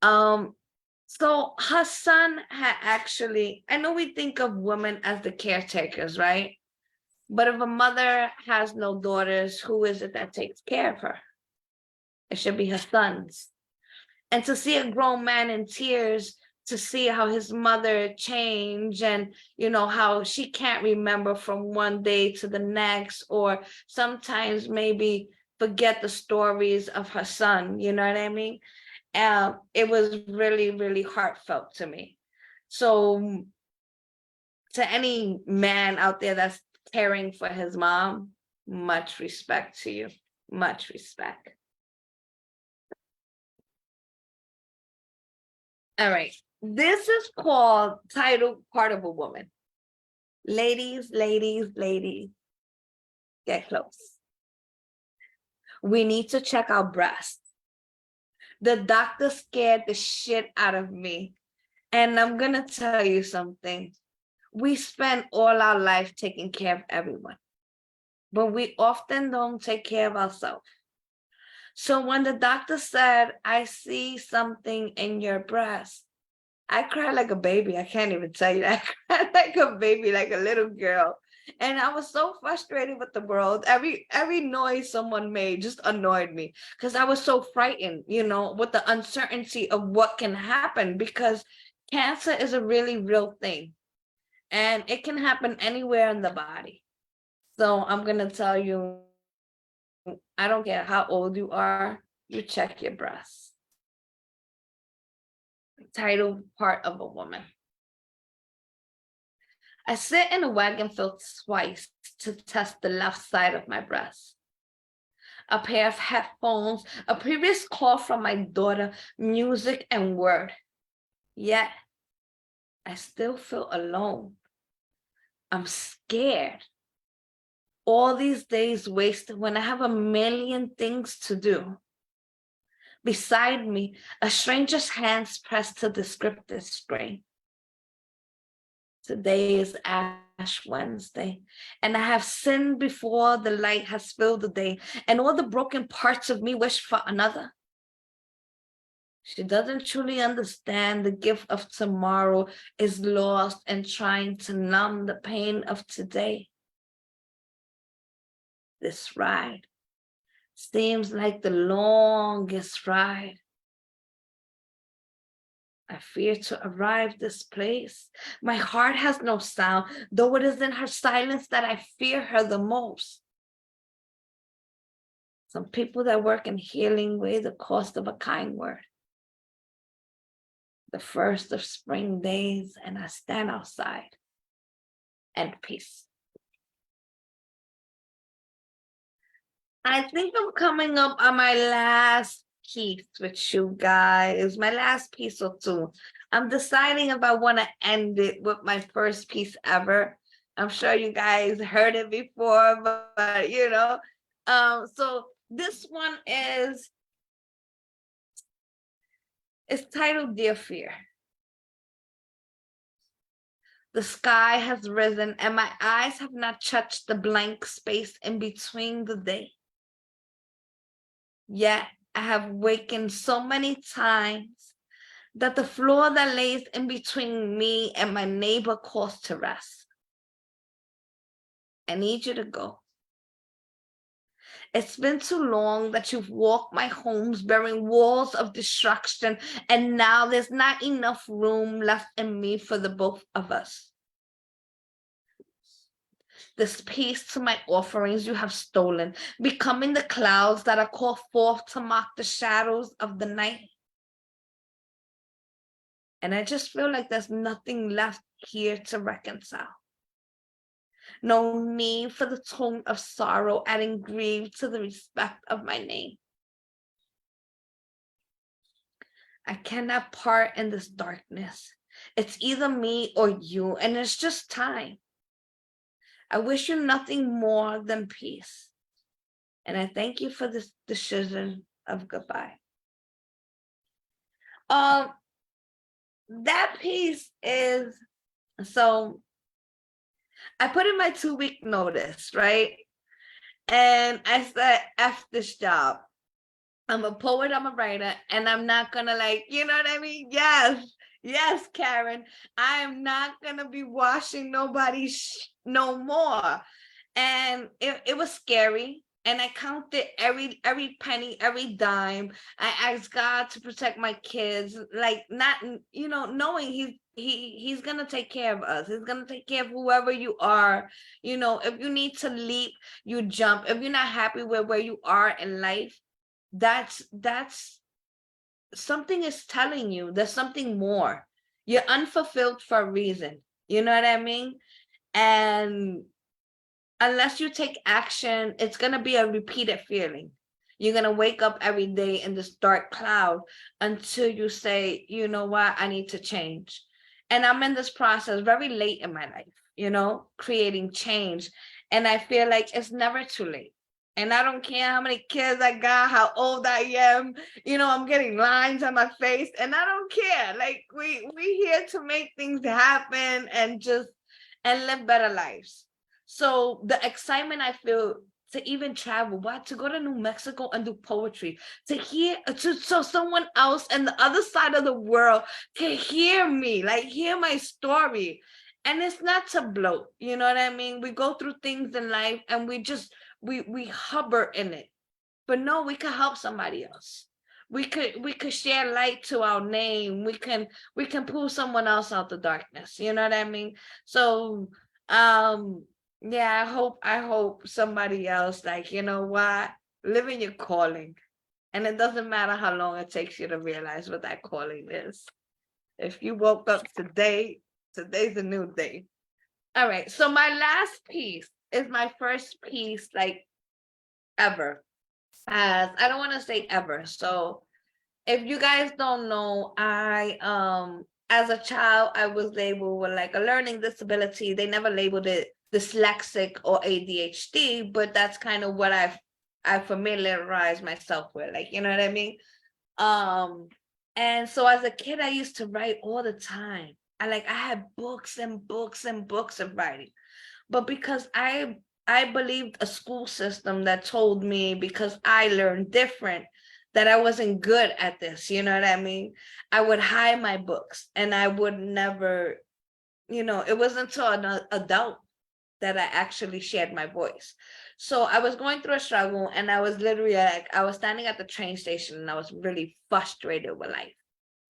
So her son had actually, I know we think of women as the caretakers, right? But if a mother has no daughters, who is it that takes care of her? It should be her sons. And to see a grown man in tears, to see how his mother changed and, you know, how she can't remember from one day to the next, or sometimes maybe forget the stories of her son, you know what I mean? It was really, really heartfelt to me. So to any man out there that's caring for his mom, much respect to you, much respect. All right, this is called Title Part of a Woman. Ladies, ladies, ladies, get close. We need to check our breasts. The doctor scared the shit out of me. And I'm gonna tell you something. We spend all our life taking care of everyone, but we often don't take care of ourselves. So when the doctor said, I see something in your breast, I cried like a baby. I can't even tell you. I cried like a baby, like a little girl. And I was so frustrated with the world. Every noise someone made just annoyed me because I was so frightened, you know, with the uncertainty of what can happen, because cancer is a really real thing and it can happen anywhere in the body. So I'm going to tell you, I don't care how old you are, you check your breasts. Title Part of a Woman. I sit in a wagon filled twice to test the left side of my breast. A pair of headphones, a previous call from my daughter, music and word. Yet, I still feel alone. I'm scared. All these days wasted when I have a million things to do. Beside me, a stranger's hands pressed to the descriptive screen. Today is Ash Wednesday, and I have sinned before the light has filled the day, and all the broken parts of me wish for another. She doesn't truly understand the gift of tomorrow is lost in trying to numb the pain of today. This ride seems like the longest ride. I fear to arrive this place. My heart has no sound, though it is in her silence that I fear her the most. Some people that work in healing weigh the cost of a kind word. The first of spring days, and I stand outside, and peace. I think I'm coming up on my last piece with you guys, my last piece or two. I'm deciding if I want to end it with my first piece ever. I'm sure you guys heard it before, but you know. So this one is, it's titled Dear Fear. The sky has risen and my eyes have not touched the blank space in between the day. Yet I have wakened so many times that the floor that lays in between me and my neighbor calls to rest. I need you to go. It's been too long that you've walked my homes bearing walls of destruction, and now there's not enough room left in me for the both of us. This peace to my offerings you have stolen, becoming the clouds that are called forth to mock the shadows of the night. And I just feel like there's nothing left here to reconcile. No need for the tone of sorrow adding grief to the respect of my name. I cannot part in this darkness. It's either me or you, and it's just time. I wish you nothing more than peace. And I thank you for this decision of goodbye. That piece is, so I put in my 2-week notice, right? And I said, F this job. I'm a poet, I'm a writer, and I'm not gonna, like, you know what I mean? Yes, Karen, I am not gonna be washing nobody's no more. And it was scary. And I counted every penny, every dime. I asked God to protect my kids, like, not, you know, knowing he's gonna take care of us. He's gonna take care of whoever you are. You know, if you need to leap, you jump. If you're not happy with where you are in life, that's something is telling you there's something more. You're unfulfilled for a reason. You know what I mean? And unless you take action, it's going to be a repeated feeling. You're going to wake up every day in this dark cloud until you say, you know what, I need to change. And I'm in this process very late in my life, you know, creating change. And I feel like it's never too late. And I don't care how many kids I got, how old I am, you know, I'm getting lines on my face, and I don't care. Like, we here to make things happen and live better lives. So the excitement I feel to even travel, to go to New Mexico and do poetry, so someone else in the other side of the world can hear me, like, hear my story. And it's not to bloat, you know what I mean? We go through things in life and we hover in it. But no, we could help somebody else. We could share light to our name. We can pull someone else out the darkness. You know what I mean? So yeah, I hope somebody else, like, you know what, live in your calling. And it doesn't matter how long it takes you to realize what that calling is. If you woke up today, today's a new day. All right, so my last piece is my first piece, like, ever. As I don't want to say ever. So if you guys don't know, I as a child, I was labeled with, like, a learning disability. They never labeled it dyslexic or ADHD, but that's kind of what I familiarized myself with, like, you know what I mean? And so as a kid, I used to write all the time. I had books and books and books of writing. But because I believed a school system that told me, because I learned different, that I wasn't good at this, you know what I mean? I would hide my books and I would never, you know, it wasn't until an adult that I actually shared my voice. So I was going through a struggle, and I was literally, like, I was standing at the train station and I was really frustrated with life.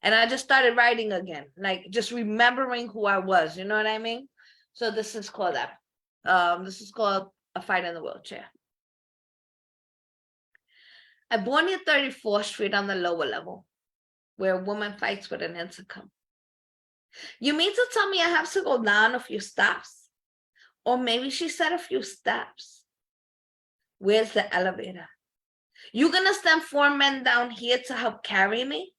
And I just started writing again, like, just remembering who I was, you know what I mean? So this is called that. This is called A Fight in the Wheelchair. I born near 34th Street on the lower level, where a woman fights with an intercom. You mean to tell me I have to go down a few stops? Or maybe she said a few steps. Where's the elevator? You gonna send 4 men down here to help carry me?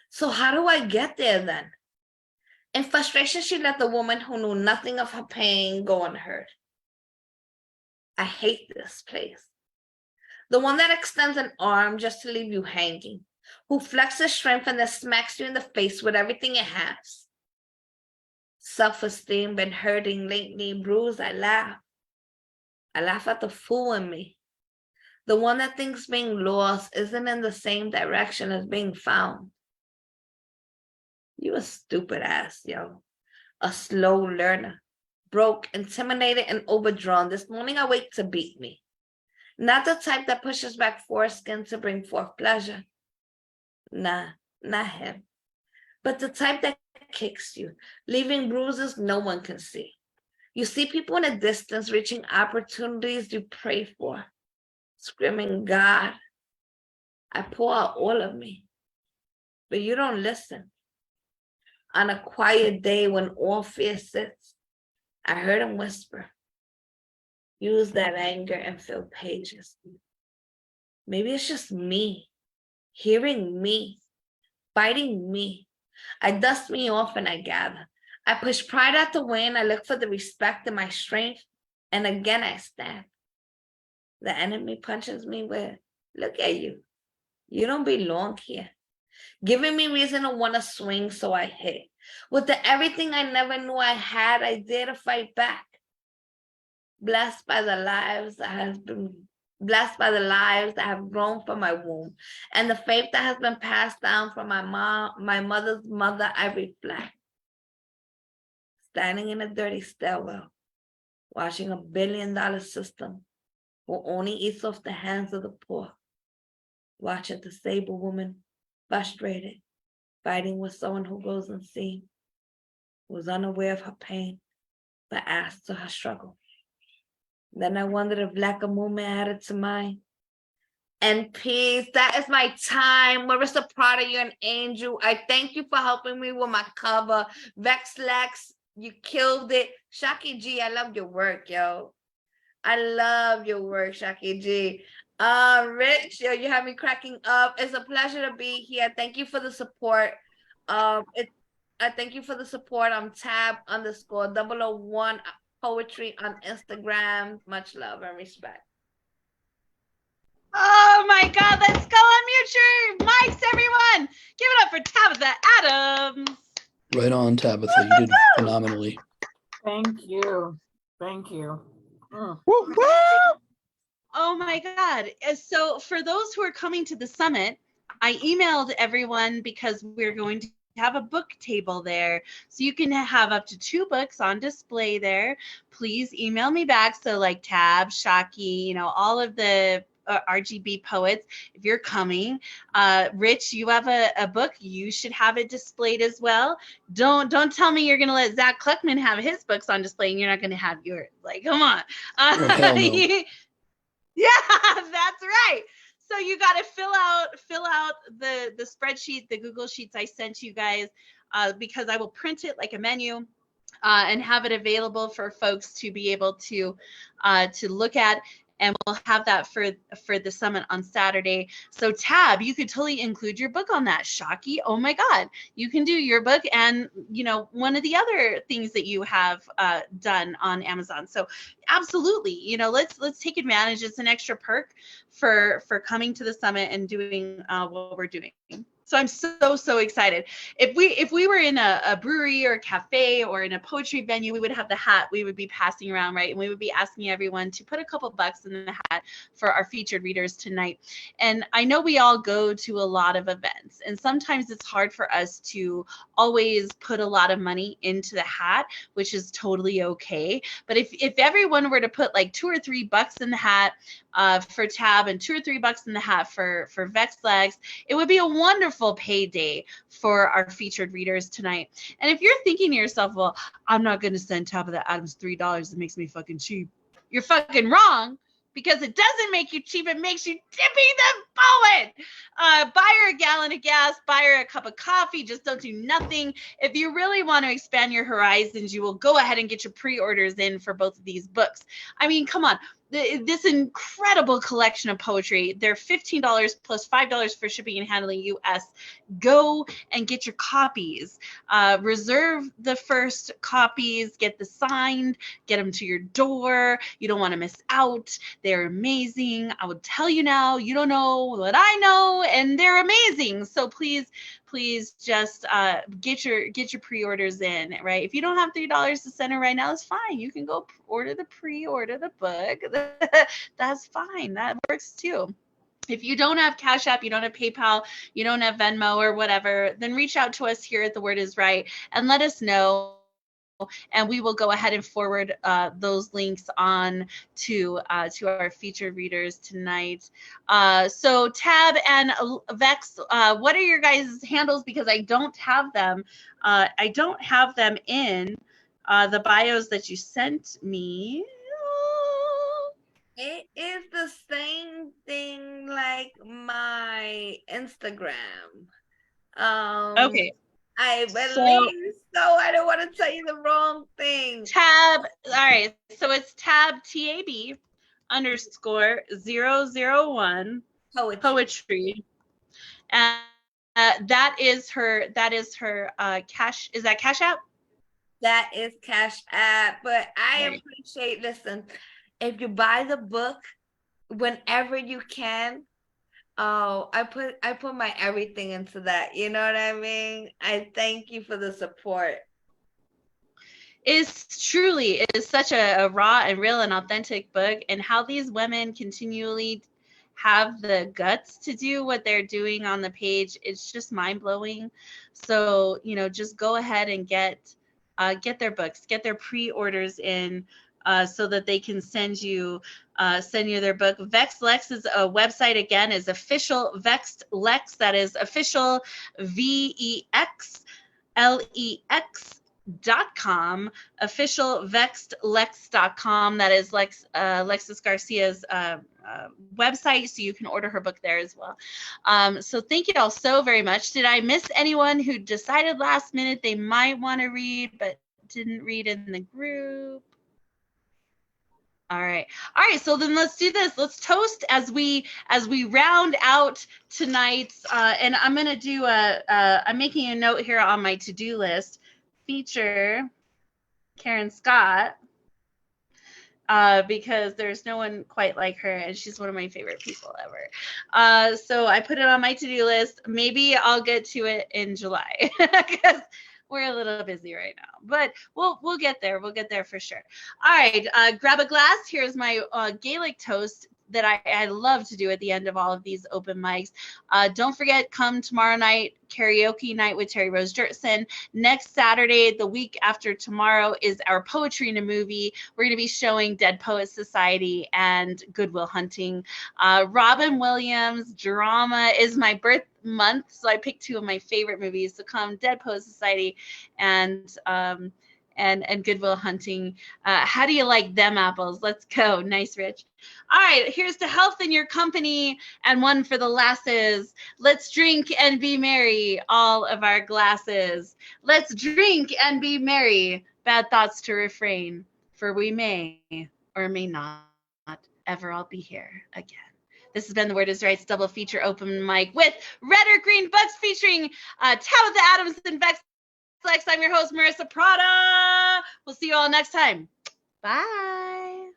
So how do I get there then? In frustration, she let the woman who knew nothing of her pain go unheard. I hate this place. The one that extends an arm just to leave you hanging, who flexes strength and then smacks you in the face with everything it has. Self-esteem been hurting lately, bruised, I laugh. I laugh at the fool in me. The one that thinks being lost isn't in the same direction as being found. You a stupid ass, yo. A slow learner. Broke, intimidated, and overdrawn. This morning awake to beat me. Not the type that pushes back foreskin to bring forth pleasure. Nah, not him. But the type that kicks you, leaving bruises no one can see. You see people in the distance reaching opportunities you pray for. Screaming, God. I pour out all of me. But you don't listen. On a quiet day when all fear sits, I heard him whisper, use that anger and fill pages. Maybe it's just me, hearing me, fighting me. I dust me off and I gather. I push pride out the way and I look for the respect in my strength. And again I stand. The enemy punches me with, look at you. You don't belong here. Giving me reason to want to swing, so I hit. With the everything I never knew I had, I dare to fight back. Blessed by the lives that have grown from my womb, and the faith that has been passed down from my mother's mother, I reflect. Standing in a dirty stairwell, watching $1 billion system who only eats off the hands of the poor. Watch a disabled woman, frustrated, fighting with someone who goes unseen, was unaware of her pain, but asked to her struggle. Then I wondered if lack of movement added to mine. And peace, that is my time. Marissa, proud of you, an angel. I thank you for helping me with my cover. Vexed, you killed it. Shaki G, I love your work, yo. I love your work, Shaki G. Rich, yo, you have me cracking up. It's a pleasure to be here. Thank you for the support. I thank you for the support. I'm tab_001 poetry on Instagram. Much love and respect. Oh my God, let's go unmute your mics, everyone. Give it up for Tabatha Adams. Right on, Tabatha. You did phenomenally. Thank you. Thank you. Oh my God. So for those who are coming to the summit, I emailed everyone because we're going to have a book table there. So you can have up to 2 books on display there. Please email me back. So like Tab, Shaki, all of the RGB poets, if you're coming. Rich, you have a book. You should have it displayed as well. Don't tell me you're going to let Zach Kluckman have his books on display and you're not going to have yours. Like, come on. Oh, hell no. Yeah, that's right. So you got to fill out the spreadsheet, the Google Sheets I sent you guys, because I will print it like a menu and have it available for folks to be able to look at. And we'll have that for the summit on Saturday. So Tab, you could totally include your book on that. Shaki, oh my God, you can do your book and one of the other things that you have done on Amazon. So absolutely, let's take advantage. It's an extra perk for coming to the summit and doing what we're doing. So I'm so excited. If we were in a brewery or a cafe or in a poetry venue, we would have the hat we would be passing around, right? And we would be asking everyone to put a couple bucks in the hat for our featured readers tonight. And I know we all go to a lot of events, and sometimes it's hard for us to always put a lot of money into the hat, which is totally okay. But if everyone were to put like $2 or $3 in the hat for Tab and $2 or $3 in the hat for Vexed, it would be a wonderful payday for our featured readers tonight. And if you're thinking to yourself, well, I'm not going to send Tabatha Adams $3. It makes me fucking cheap. You're fucking wrong, because it doesn't make you cheap. It makes you Tippy the poet. Buy her a gallon of gas, buy her a cup of coffee. Just don't do nothing. If you really want to expand your horizons, you will go ahead and get your pre-orders in for both of these books. I mean, come on. This incredible collection of poetry. They're $15 plus $5 for shipping and handling US. Go and get your copies. Reserve the first copies, get the signed, get them to your door. You don't want to miss out. They're amazing. I would tell you now, you don't know what I know, and they're amazing. So please just get your pre-orders in, right? If you don't have $3 to send her right now, it's fine. You can go order the book. That's fine. That works too. If you don't have Cash App, you don't have PayPal, you don't have Venmo or whatever, then reach out to us here at The Word Is Right and let us know. And we will go ahead and forward those links on to our featured readers tonight. So Tab and Vex, what are your guys' handles? Because I don't have them. I don't have them in the bios that you sent me. It is the same thing like my Instagram. Okay. I believe so. I don't want to tell you the wrong thing. Tab. All right. So it's Tab TAB _001 poetry. And that is her cash. Is that Cash App? That is Cash App. But I Right. appreciate, listen, if you buy the book whenever you can, oh, I put my everything into that. You know what I mean? I thank you for the support. It is such a raw and real and authentic book, and how these women continually have the guts to do what they're doing on the page. It's just mind blowing. So, just go ahead and get their books, get their pre-orders in, so that they can send you their book. Vexed Lex's website again is official Vexed Lex. That is official VEXLEX.com, official vexedlex.com. That is Lexis Garcia's website, so you can order her book there as well. So thank you all so very much. Did I miss anyone who decided last minute they might want to read but didn't read in the group? All right. So then let's do this. Let's toast as we round out tonight's. And I'm gonna do I'm making a note here on my to-do list. Feature Karen Scott, because there's no one quite like her, and she's one of my favorite people ever. So I put it on my to-do list. Maybe I'll get to it in July, because we're a little busy right now, but we'll get there. We'll get there for sure. All right, grab a glass. Here's my Gaelic toast that I love to do at the end of all of these open mics. Don't forget, come tomorrow night, karaoke night with Terry Rose Jertson. Next Saturday, the week after tomorrow, is our Poetry in a Movie. We're going to be showing Dead Poets Society and Good Will Hunting. Robin Williams drama is my birth month, so I picked two of my favorite movies. So come, Dead Poets Society and Good Will Hunting. How do you like them apples? Let's go. Nice, Rich. All right, here's to health in your company and one for the lasses. Let's drink and be merry, all of our glasses. Let's drink and be merry, bad thoughts to refrain, for we may or may not ever all be here again. This has been The Word is Right's double feature open mic with Red or Green Books featuring Tabatha Adams and Vexed Lex. I'm your host, Marissa Prada. We'll see you all next time. Bye.